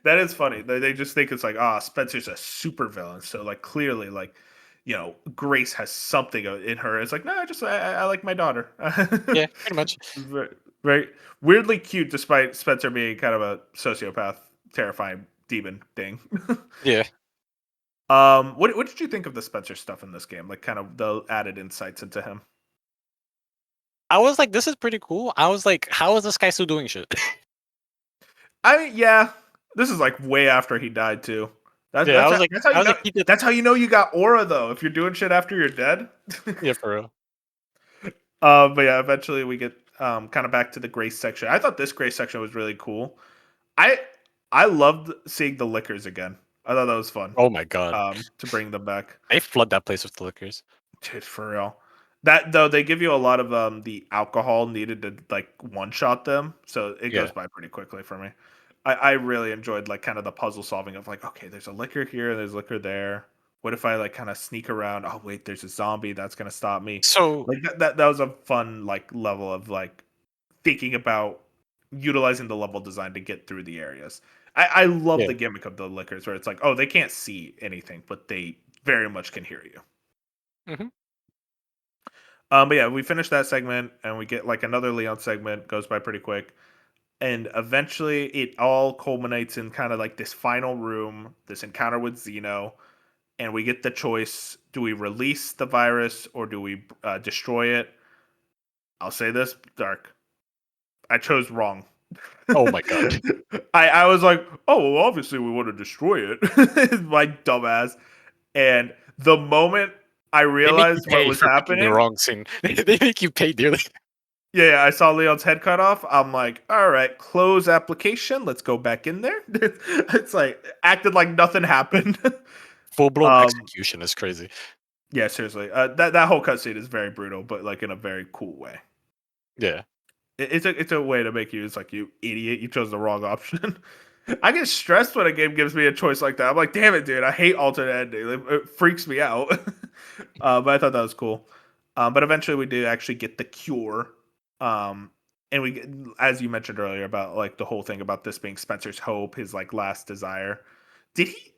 That is funny. They just think it's like, ah, Spencer's a super villain. So like clearly, like Grace has something in her. It's like, no, I like my daughter. Yeah, pretty much. very, very weirdly cute, despite Spencer being kind of a sociopath, terrifying demon thing. Yeah. What did you think of the Spencer stuff in this game? Like, kind of the added insights into him. I was like, this is pretty cool. I was like, how is this guy still doing shit? I mean, yeah, this is like way after he died too. That's Yeah, that's I how, was like, that's how I you was know. like, he did. That's how you know you got aura though. If you're doing shit after you're dead. Yeah, for real. But yeah, eventually we get kind of back to the Grace section. I thought this Grace section was really cool. I I loved seeing the liquors again. I thought that was fun. Oh my god, To bring them back. they flood that place with the liquors. Dude, for real. That though they give you a lot of the alcohol needed to like one shot them, so it goes Yeah. by pretty quickly for me. I really enjoyed like kind of the puzzle solving of like, okay, there's a liquor here, there's liquor there. What if I like kind of sneak around? Oh wait, there's a zombie that's gonna stop me. So Like that was a fun like level of like thinking about utilizing the level design to get through the areas. I love yeah. the gimmick of the liquors where it's like, oh, they can't see anything, but they very much can hear you. Hmm. But yeah, we finish that segment and we get like another Leon segment, goes by pretty quick. And eventually it all culminates in kind of like this final room, this encounter with Zeno. And we get the choice: do we release the virus or do we destroy it? I'll say this, Dark. I chose wrong. Oh my god, I was like, oh, well, obviously we want to destroy it. My dumbass. And the moment I they make you realized what pay was for picking the happening, wrong scene. They make you pay dearly. yeah, I saw Leon's head cut off. I'm like, all right, close application. Let's go back in there. It's like acted like nothing happened. Full blown um, execution is crazy. yeah, seriously, that whole cutscene is very brutal, but like in a very cool way. Yeah. It's a way to make you. It's like you idiot, you chose the wrong option. I get stressed when a game gives me a choice like that. I'm like, damn it, dude, I hate alternate ending. It freaks me out. But I thought that was cool. But eventually, we did actually get the cure. Um, and as you mentioned earlier, about like the whole thing about this being Spencer's hope, his like last desire. Did he?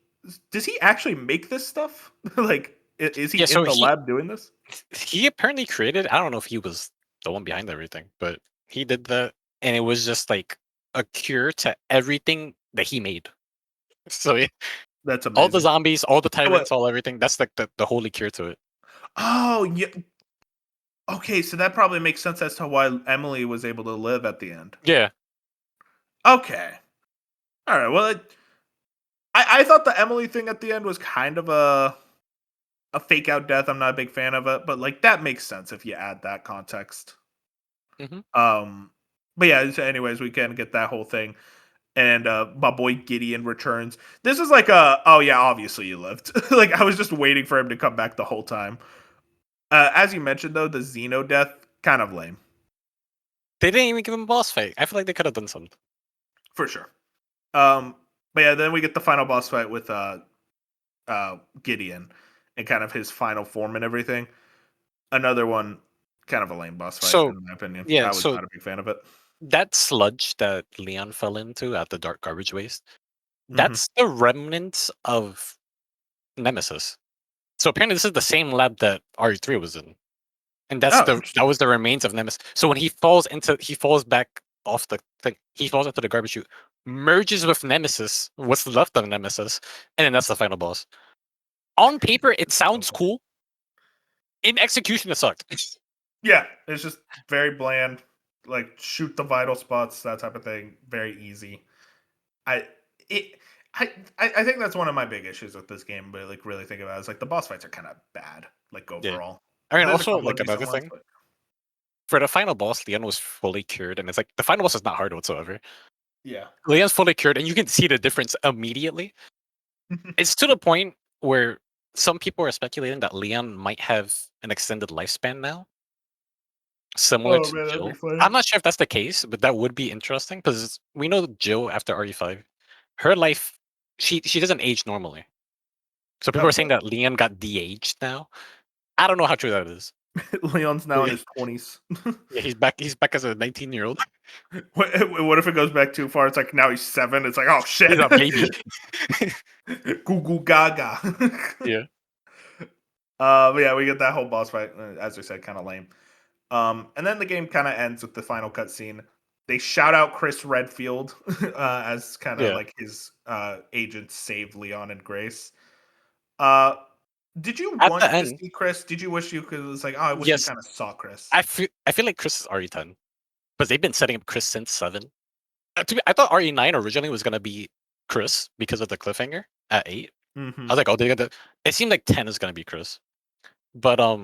Does he actually make this stuff? Like, is he Yeah. in So the he lab doing this? he apparently created. I don't know if he was the one behind everything, but he did that, and it was just like a cure to everything that he made. So yeah, That's all the amazing. zombies, all the So what? tyrants, all everything. That's like the holy cure to it. Oh, yeah. Okay, so that probably makes sense as to why Emily was able to live at the end. Yeah. Okay. All right. Well, I thought the Emily thing at the end was kind of a fake out death. I'm not a big fan of it, but like that makes sense if you add that context. Hmm. Um, but yeah. So anyways, we can get that whole thing, and my boy Gideon returns. This is like a oh yeah, obviously you lived. Like I was just waiting for him to come back the whole time. As you mentioned though, the Xeno death kind of lame They didn't even give him a boss fight. I feel like they could have done something. for sure. Um, but yeah, then we get the final boss fight with Gideon and kind of his final form and everything. Another one, kind of a lame boss fight So in my opinion. yeah, I was so not a big fan of it. that sludge that Leon fell into at the dark garbage waste, Hmm. that's the remnants of Nemesis. So apparently this is the same lab that RE3 was in. And Oh, that interesting. was the remains of Nemesis. So when he falls back off the thing, he falls into the garbage chute, merges with Nemesis, what's left of Nemesis, and then that's the final boss. On paper, it sounds Okay. cool. In execution, it sucked. Yeah, it's just very bland. Like shoot the vital spots, that type of thing. Very easy. I it. I think that's one of my big issues with this game, but like really think about it, is like the boss fights are kind of bad, like Yeah. overall. I mean, There's a also couple of like decent another ones, thing but for the final boss, Leon was fully cured, and it's like the final boss is not hard whatsoever. yeah. Leon's fully cured, and you can see the difference immediately. It's to the point where some people are speculating that Leon might have an extended lifespan now, similar Oh to man, that'd be Jill. funny. I'm not sure if that's the case, but that would be interesting because we know Jill after RE5, her life she doesn't age normally. So people are saying Okay. that Leon got de-aged now. I don't know how true that is. Leon's now But in yeah, his 20s. yeah, he's back as a 19-year-old. What if it goes back too far? It's like now he's 7. It's like, oh He's shit. a baby. Goo goo gaga. Yeah. But yeah, we get that whole boss fight. As we said, kind of lame. And then the game kind of ends with the final cutscene. They shout out Chris Redfield as kind of Yeah. like his agent saved Leon and Grace. Uh, did you At the want to end, see Chris? Did you wish you could? It's like, oh, I wish we yes, kind of saw Chris. I feel like Chris is RE10 because they've been setting up Chris since 7. I thought RE9 originally was gonna be Chris because of the cliffhanger at 8. I Hmm. was like, oh, they got the. It seemed like 10 is gonna be Chris. But I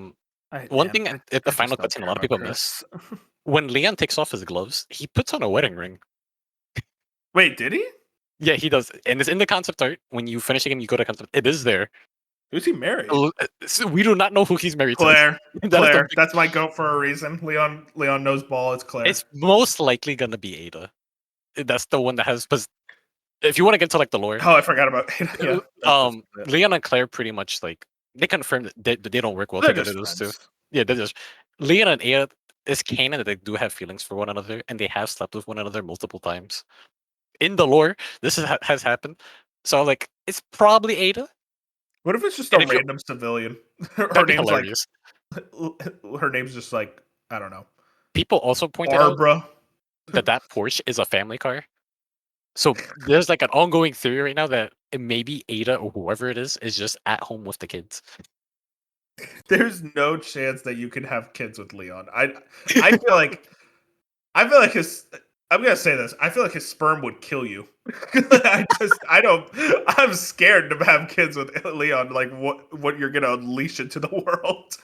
one man, thing I, at the I just final don't cutscene, a care lot of about people miss Chris. when Leon takes off his gloves, he puts on a wedding ring. Wait, did he? Yeah, he does, and it's in the concept art. When you finish the game, you go to concept. It is there. Who's he married? So we do not know who he's married to. Claire. That is the Claire. big. That's my goat for a reason. Leon knows ball. It's Claire. It's most likely gonna be Ada. That's the one that has. Because if you want to get to like the lore, Oh, I forgot about yeah. That's it. Leon and Claire pretty much like they confirmed that they don't work well They're together. just Those two, friends. yeah, they're just Leon and Ada is canon that they do have feelings for one another, and they have slept with one another multiple times in the lore. This has happened, so like it's probably Ada, What if it's just a and if you random civilian? Her that'd be name's like hilarious. her name's just like I don't know. People also pointed out Barbara. that that Porsche is a family car. So there's like an ongoing theory right now that it maybe Ada or whoever it is just at home with the kids. There's no chance that you can have kids with Leon. I feel like I feel like his I'm gonna say this. I feel like his sperm would kill you. I don't I'm scared to have kids with Leon, like what you're gonna unleash into the world.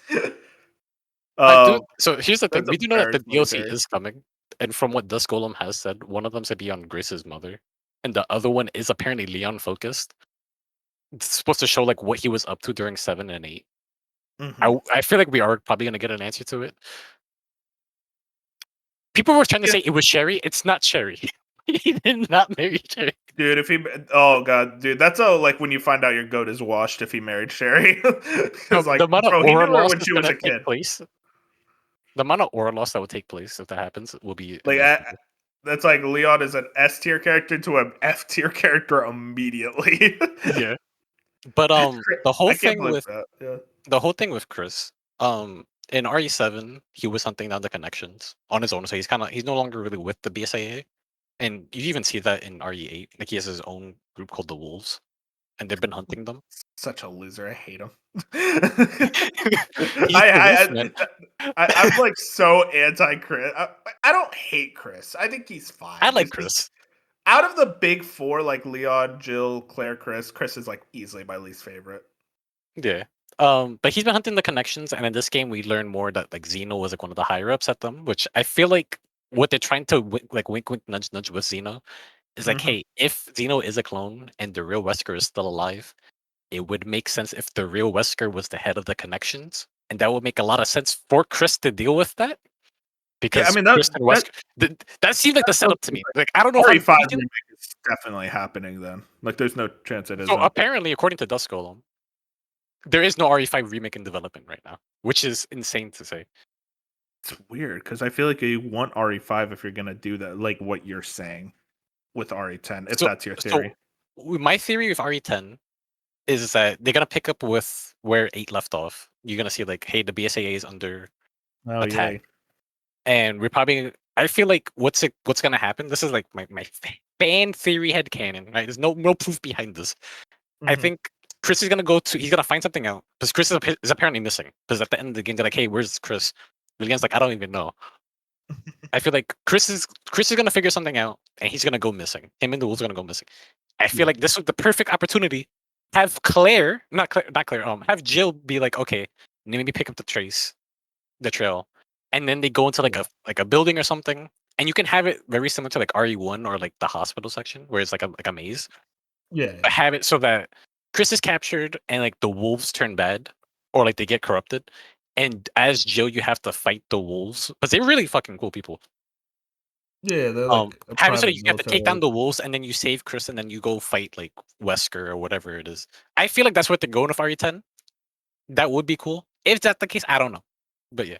I do. Um So here's the thing: that's a we do know that very the funny DLC theory. is coming, and from what Dust Golem has said, one of them to be on Grace's mother, and the other one is apparently Leon focused. It's supposed to show like what he was up to during 7 and 8. Hmm. I feel like we are probably gonna get an answer to it. People were trying to Yeah, say it was Sherry. It's not Sherry. He did not marry Sherry. dude. If he, oh god, dude, that's how like when you find out your goat is washed if he married Sherry. No, It's like, the amount of bro, he aura knew her loss when is she was gonna a take kid. place. The amount of aura loss that will take place if that happens will be Like, unimaginable. that's like Leon is an S tier character to an F tier character immediately. Yeah, but I can't believe that. Yeah. the whole thing with Chris, in RE7, he was hunting down the connections on his own. So he's no longer really with the BSAA. And you even see that in RE8. Like he has his own group called the Wolves. and they've been hunting them. Such a loser. I hate him. He's the wolfman. I'm like so anti Chris. I don't hate Chris. I think he's I fine. like It's just Chris. out of the big four, like Leon, Jill, Claire, Chris. Chris is like easily my least favorite. Yeah. But he's been hunting the connections, and in this game, we learn more that like Xeno was like one of the higher ups at them, which I feel like what they're trying to like wink, wink, nudge, nudge with Xeno is like, Hmm. hey, if Xeno is a clone and the real Wesker is still alive, it would make sense if the real Wesker was the head of the connections, and that would make a lot of sense for Chris to deal with that Yeah, I because mean Chris and Wesker. That seems like the that setup to me. Like I don't know if I'm RE5 reading. remake is definitely happening then. Like there's no chance it So isn't. apparently, according to Dusk Golem, there is no RE5 remake in development right now, which is insane to say. It's weird because I feel like you want RE5 if you're gonna do that, like what you're saying with RE10, if So that's your so theory. my theory with RE10 is that they're gonna pick up with where 8 left off. You're gonna see like, hey, the BSAA is under Oh attack, yay. and we're probably. I feel like what's gonna happen. This is like my fan theory headcanon, right? There's no proof behind this. I Hmm. think Chris is gonna go to. He's gonna find something out because Chris is apparently missing. Because at the end of the game, they're like, "Hey, where's Chris?" The game's like, "I don't even know." I feel like Chris is gonna figure something out, and he's gonna go missing. Him and the Wolves are gonna go missing. I feel Yeah. like this was the perfect opportunity. Have Claire, not Claire, have Jill be like, okay, maybe pick up the trail, and then they go into Yeah. like a building or something, and you can have it very similar to like RE1 or like the hospital section, where it's like a maze. Yeah. But have it so that Chris is captured and like the wolves turn bad, or like they get corrupted, and as Jill, you have to fight the wolves because they're really fucking cool people. Yeah, they're like a Have it so that private you have to take down military. the wolves, and then you save Chris, and then you go fight like Wesker or whatever it is. I feel like that's what they're going with RE10. That would be cool. If that's the case, I don't know, but yeah.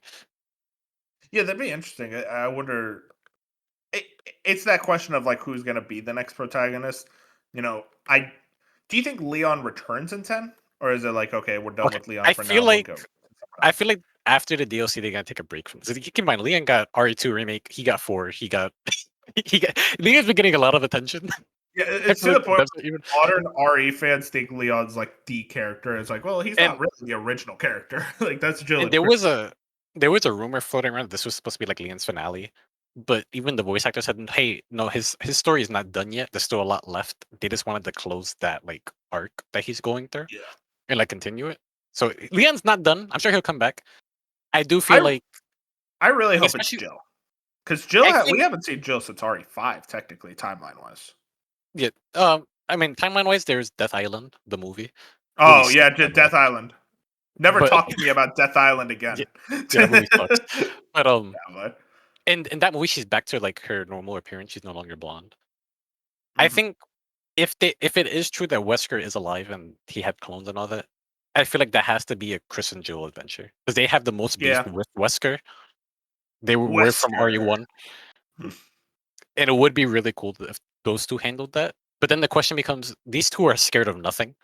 Yeah, that'd be interesting. I wonder. It, it's that question of like who's gonna be the next protagonist. I do you think Leon returns in 10, or is it like okay, we're done Okay, with Leon for now? We'll go someone I else. feel like after the DLC, they're gonna take a break from this. Keep in mind, Leon got RE2 remake. He got 4. He got he got. Leon's been getting a lot of attention. Yeah, I it's feel to the like point that's not even. where modern RE fans think Leon's like the character. It's like, well, he's not And really the original character. Like that's Jill and and Chris. there was a rumor floating around that this was supposed to be like Leon's finale, but even the voice actor said, "Hey, no, his story is not done yet. There's still a lot left. They just wanted to close that like arc that he's going through Yeah, and like continue it. So Leon's not done. I'm sure he'll come back. I do feel I like, I really like hope it's especially Jill because we actually, haven't seen Jill since RE5 technically timeline wise. yeah. I mean, timeline wise, there's Death Island, the movie, movie Oh yeah, sucks by the way, Death Island. Never but talk to me about Death Island yeah, again. yeah, that movie sucks. But Yeah, but in that movie, she's back to like her normal appearance. She's no longer blonde. I mhm. think if it is true that Wesker is alive and he had clones and all that, I feel like that has to be a Chris and Joel adventure because they have the most beef Yeah, with Wesker. They were from Wesker. RE1, and it would be really cool if those two handled that. But then the question becomes: these two are scared of nothing.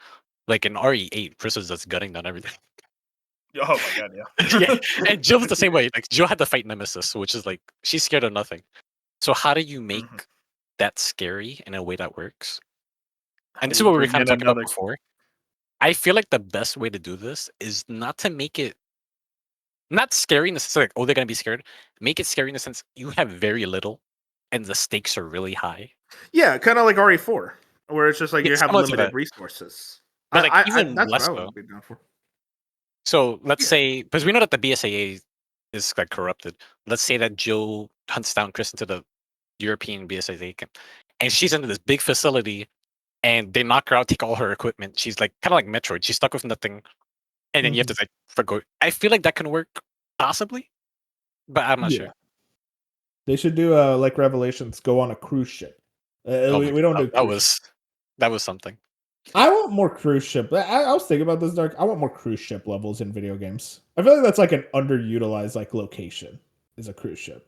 Like in RE8, Chris is just gutting down everything. Oh my god, Yeah, yeah. and Jill was the same way. Like Jill had to fight Nemesis, which is like she's scared of nothing. So how do you make Mhm. that scary in a way that works? How And do this is you what we were bring kind of in talking about another? before. I feel like the best way to do this is not to make it not scary in the sense like, oh, they're gonna be scared. Make it scary in the sense you have very little and the stakes are really high. Yeah, kind of like RE4, where it's just like Yeah, you have something like limited that. resources. But like even That's what less I so. would be down for. So let's Yeah. say because we know that the BSAA is like corrupted. Let's say that Jill hunts down Chris into the European BSAA camp. And she's into this big facility and they knock her out, take all her equipment. She's like kind of like Metroid. She's stuck with nothing. And then you have Hmm. to like forgo. I feel like that can work possibly, but I'm not sure. Yeah, they should do like Revelations, go on a cruise ship. Oh my We god, don't do cruise ship. that was something. I want more cruise ship. I was thinking about this, Dark. I want more cruise ship levels in video games. I feel like that's like an underutilized like location is a cruise ship.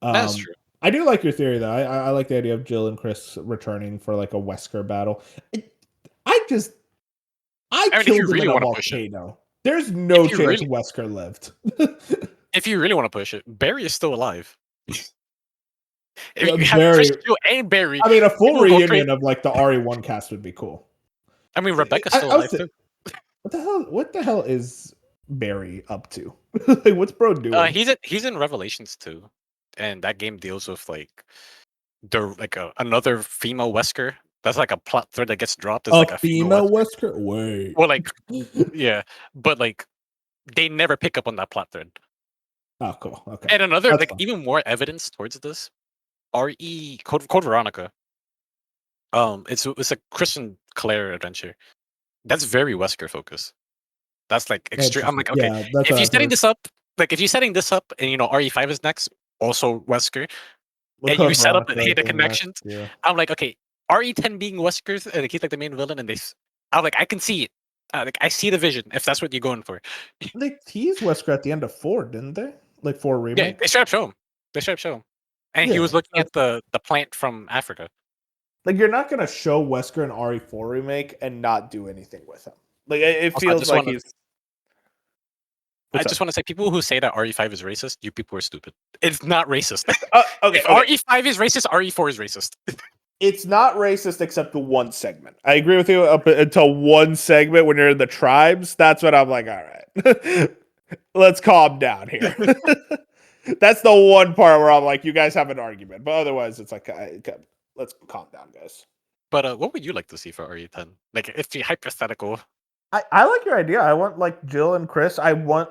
That's Um, true. I do like your theory though. I like the idea of Jill and Chris returning for like a Wesker battle. It, I just I I mean, if you killed him really in a want to push it, volcano. There's no if you chance really Wesker lived. if you really want to push it, Barry is still alive. If you have Chris, Very. Jill, and Barry, I mean, a full people go crazy. reunion of like the RE1 cast would be cool. I mean, Rebecca's I, still I was alive th- too. what the hell? What the hell is Barry up to? Like, what's bro doing? He's in Revelations too, and that game deals with like another female Wesker. That's like a plot thread that gets dropped. Is A like a female female Wesker. Wesker? Wait. Well, like yeah, but like they never pick up on that plot thread. Oh, cool. Okay, And another that's like fine. even more evidence towards this. Code Veronica. It's a Christian Claire adventure. That's very Wesker focused. That's like extreme. I'm Interesting. like, okay, Yeah, that's if what you're I've setting heard. this up, like if you're setting this up, and RE5 is next, also Wesker, With and you Code set up Veronica the being next, connections, yeah. I'm like, okay, RE10 being Wesker's, and he's like the main villain, and I'm like, I can see it. Like I see the vision if that's what you're going for. They teased Wesker at the end of 4, didn't they? Like 4 Yeah, remake. they straight up show him. They straight up show him, and he Yeah, was looking that's at the plant from Africa. like you're not gonna show Wesker an RE4 remake and not do anything with him. Like it Also, feels like he's. I What's just up? want to say, people who say that RE5 is racist, you people are stupid. It's not racist. Okay, If okay. RE5 is racist, RE4 is racist. It's not racist except to one segment. I agree with you up until one segment when you're in the tribes. That's when I'm like, all right, let's calm down here. That's the one part where I'm like, you guys have an argument, but otherwise, it's like, let's calm down, guys. But what would you like to see for RE10? Like, if you hypothetical, I like your idea. I want like Jill and Chris. I want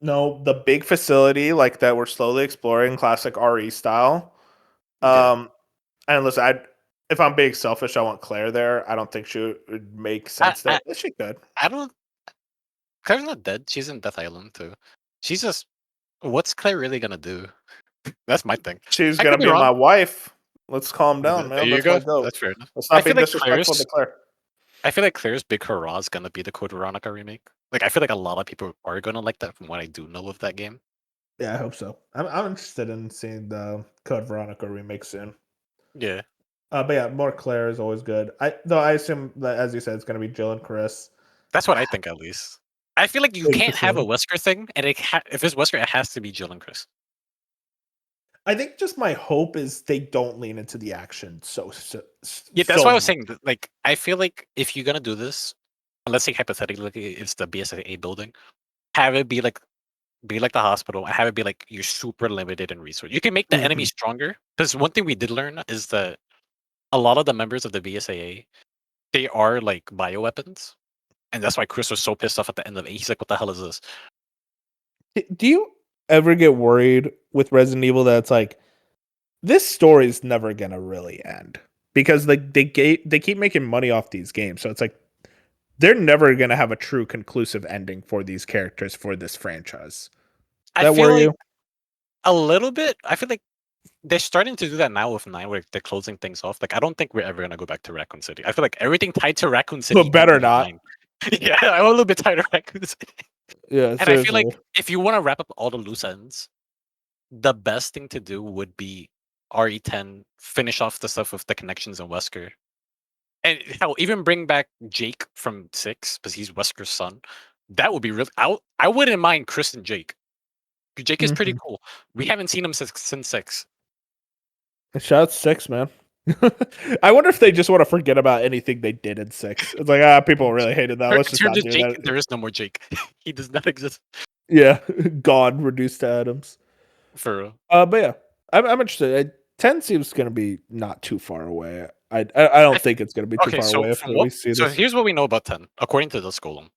the big facility like that we're slowly exploring, classic RE style. yeah, Um, and listen, if I'm being selfish, I want Claire there. I don't think she would make I, sense I, there. But she could. I don't. Claire's not dead. She's in Death Island too. She's just. What's Claire really gonna do? That's my thing. She's I gonna could be be my wrong. wife. Let's calm down, There man. you That's go. my goat. That's fair enough. Let's I not be feel like disrespectful to Claire. Claire's big hurrah is gonna be the Code Veronica remake. Like, I feel like a lot of people are gonna like that from what I do know of that game. Yeah, I hope so. I'm interested in seeing the Code Veronica remake soon. Yeah. But yeah, more Claire is always good. I assume that, as you said, it's gonna be Jill and Chris. That's what I think, at least. I feel like you Big can't have a facility. Wesker thing, and if it's Wesker, it has to be Jill and Chris. I think just my hope is they don't lean into the action Yeah, that's why I was much. saying that, like, I feel like if you're gonna do this, and let's say hypothetically it's the BSAA building, have it be like the hospital, and have it be like you're super limited in resource. You can make the enemy Mhm. stronger. Because one thing we did learn is that a lot of the members of the BSAA, they are like bioweapons. And that's why Chris was so pissed off at the end of it. He's like, what the hell is this? Do you ever get worried with Resident Evil that it's like this story is never gonna really end because like they keep making money off these games, so it's like they're never gonna have a true conclusive ending for these characters for this franchise. I That feel worry like you? a little bit. I feel like they're starting to do that now with 9, where they're closing things off. Like, I don't think we're ever gonna go back to Raccoon City. I feel like everything tied to Raccoon City But better ended in not. 9. Yeah, I'm a little bit tired of Raccoon City. Yeah, And I feel seriously. like if you want to wrap up all the loose ends, the best thing to do would be RE10, finish off the stuff with the connections in Wesker. And hell, even bring back Jake from 6, because he's Wesker's son. That would be really. I wouldn't mind Chris and Jake. Jake is pretty Mhm. cool. We haven't seen him since 6. Shout out 6, man. I wonder if they just want to forget about anything they did in 6. It's like people really hated that. Let's In just terms not of do Jake, that. there is no more Jake. He does not exist Yeah, gone, reduced to atoms. for real. But yeah, I'm interested. 10 seems going to be not too far away. I don't think it's going to be too Okay, far so away from after what? we see So this. here's what we know about 10, according to this column.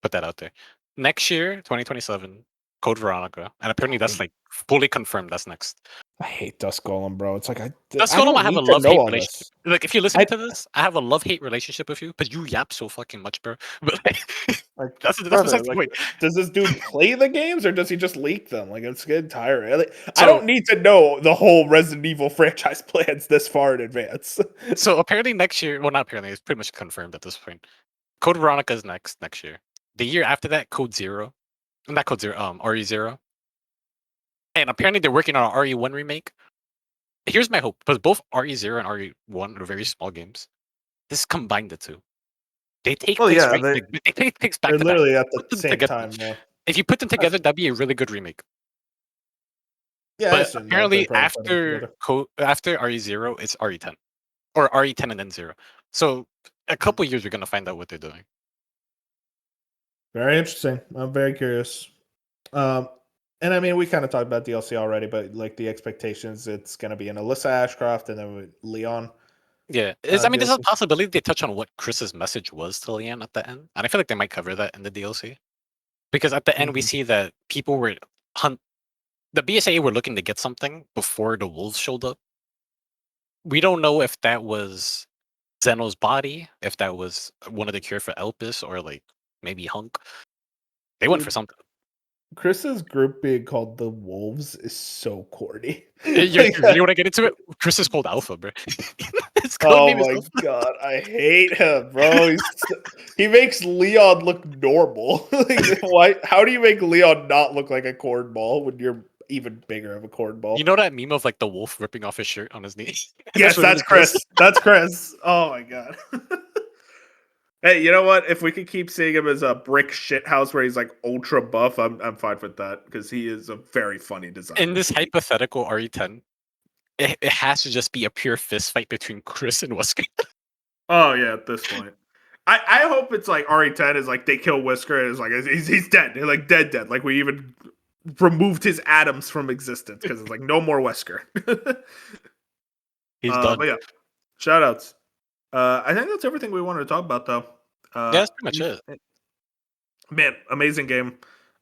Put that out there. Next year, 2027, Code Veronica, and apparently that's like fully confirmed. That's next. I hate Dusk Golem, bro. It's like Dusk I Golem, don't I have a need to love know hate all relationship. this. Like, if you're listening I to this, I have a love hate relationship with you, but you yap so fucking much, bro. But like, like that's brother, besides the like point. does this dude play the games or does he just leak them? Like it's getting tiring. Like, I So don't need to know the whole Resident Evil franchise plans this far in advance. so apparently next year, well, not apparently, it's pretty much confirmed at this point. Code Veronica is next year. The year after that, Code Zero, not Code Zero, RE0, and apparently they're working on an RE1 remake. Here's my hope, because both RE0 and RE1 are very small games. This combined the two. They take Well, place yeah, right. They take place back they're to back. literally at the Put them same together. time. Yeah, If you put them I, together, that'd be a really good remake. yeah, I But assume that they're apparently, probably putting it together. after RE0, it's RE10, or RE10 and then 0. So a couple years we're gonna find out what they're doing. Very interesting. I'm very curious. And I mean, we kind of talked about DLC already, but like the expectations, it's going to be an Alyssa Ashcroft and then with Leon. Yeah, I mean, there's a DLC. possibility they touch on what Chris's message was to Leanne at the end, and I feel like they might cover that in the DLC. Because at the end we Mhm. see that people were the BSAA were looking to get something before the wolves showed up. We don't know if that was Zeno's body, if that was one of the cure for Elpis, or like maybe Hunk. They went for Dude, something. Chris's group being called the Wolves is so corny. You Like, really want to get into it? Chris is called Alpha, bro. His code oh name is my Alpha. god, I hate him, bro. He makes Leon look normal. Like, why? How do you make Leon not look like a cornball when you're even bigger of a cornball? You know that meme of like the wolf ripping off his shirt on his knee? Yes, what it that's is, Chris. Chris. That's Chris. Oh my god. Hey, you know what? If we could keep seeing him as a brick shit house where he's like ultra buff, I'm fine with that because he is a very funny designer. In this hypothetical RE10, it has to just be a pure fist fight between Chris and Wesker. Oh yeah, at this point. I hope it's like RE10 is like they kill Whisker and it's like he's dead. They're like dead. Like we even removed his atoms from existence because it's like no more Wesker. He's done. But yeah, shout outs. I think that's everything we wanted to talk about though. Yeah, that's pretty much it. Man, amazing game.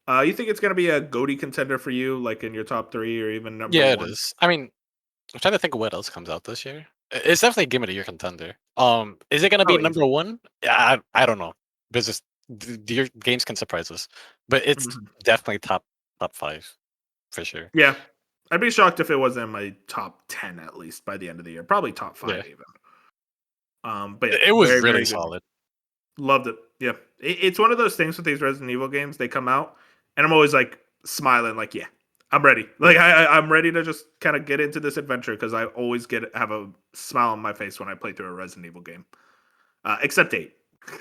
You think it's gonna be a GOTY contender for you, like in your top 3 or even number Yeah, it 1? is. I mean, I'm trying to think of what else comes out this year. It's definitely a game of the year contender. Is it gonna be Oh, number easy. one? Yeah, I don't know. Because your games can surprise us, but it's Mhm. definitely top 5 for sure. Yeah, I'd be shocked if it wasn't in my top 10 at least by the end of the year. Probably top 5 Yeah, even. But yeah, it was very really very good. solid. Loved it. Yeah, it's one of those things with these Resident Evil games. They come out, and I'm always like smiling, like, yeah, I'm ready. Like Yeah. I'm ready to just kind of get into this adventure because I always have a smile on my face when I play through a Resident Evil game. Except 8.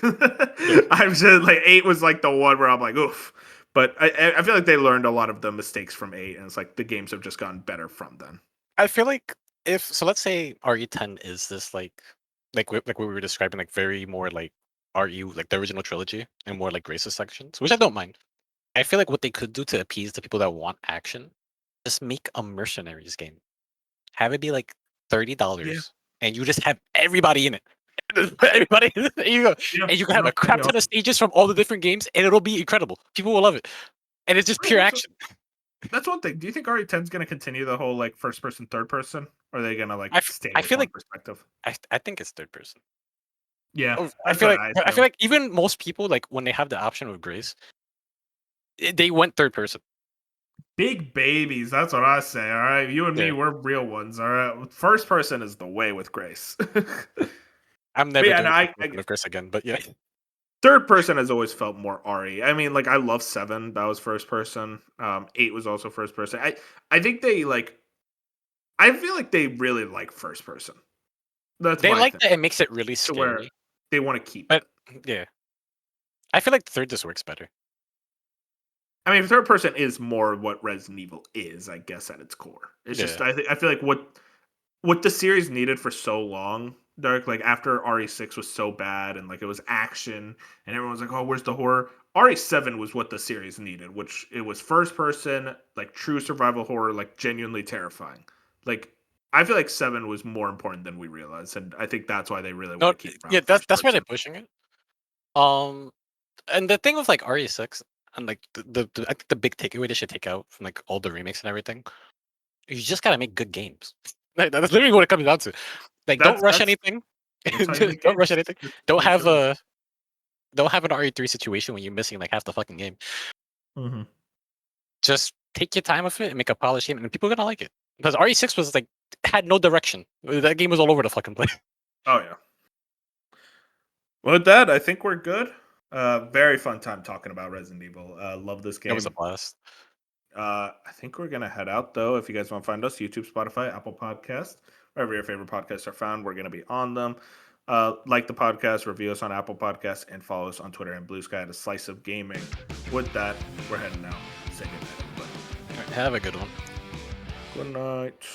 Yeah. I'm just like 8 was like the one where I'm like, oof. But I feel like they learned a lot of the mistakes from 8, and it's like the games have just gotten better from then. I feel like if so, let's say RE10 is this like what we were describing, like very more like RU, like the original trilogy, and more like Grace's sections, which I don't mind. I feel like what they could do to appease the people that want action, just make a mercenaries game. Have it be like Yeah, $30, and you just have everybody in it. Everybody, there you go, yeah, and you can have no, a that'd crap be ton of awesome. stages from all the different games, and it'll be incredible. People will love it, and it's just Right, pure action. that's one thing. Do you think RE10 is going to continue the whole like first person, third person? Or are they going to like stay I with feel one like perspective? I think it's third person. Yeah, Oh, that's what I I feel assume. like even most people, like when they have the option of Grace, they went third person. Big babies, that's what I say. All right, you and me, Yeah, we're real ones. All right, first person is the way with Grace. But I'm never yeah, no, doing third person with Grace again. But yeah, third person has always felt more RE. I mean, like I love 7, that was first person. 8 was also first person. I think they like. I feel like they really like first person. That's they my like thing. that. It makes it really To where scary. they want to keep it. But yeah, I feel like third just works better. I mean, third person is more what Resident Evil is, I guess, at its core. It's just Yeah, I feel like what the series needed for so long, Dark, like after RE6 was so bad and like it was action and everyone was like, "Oh, where's the horror?" RE7 was what the series needed, which it was first person, like true survival horror, like genuinely terrifying. Like I feel like 7 was more important than we realized, and I think that's why they really no, want to keep yeah, around first that's why they're person. pushing it. Um, and the thing with like RE6 and like I think the big takeaway they should take out from like all the remakes and everything, you just gotta make good games. Like, that's literally what it comes down to. Like, don't rush That's anything. That's how you make Don't rush games. anything. Don't have Literally. a don't have an RE3 situation when you're missing like half the fucking game. Mhm. Just take your time with it and make a polished game, and people are gonna like it. Because RE6 was like had no direction. That game was all over the fucking place. Oh yeah. Well, with that, I think we're good. Very fun time talking about Resident Evil. Love this It was a game. blast. I think we're gonna head out though. If you guys want to find us, YouTube, Spotify, Apple Podcast, wherever your favorite podcasts are found, we're gonna be on them. Like the podcast, review us on Apple Podcasts, and follow us on Twitter and Blue Sky at A Slice of Gaming. With that, we're heading out. Say good night, everybody. All right, have a good one. Good night.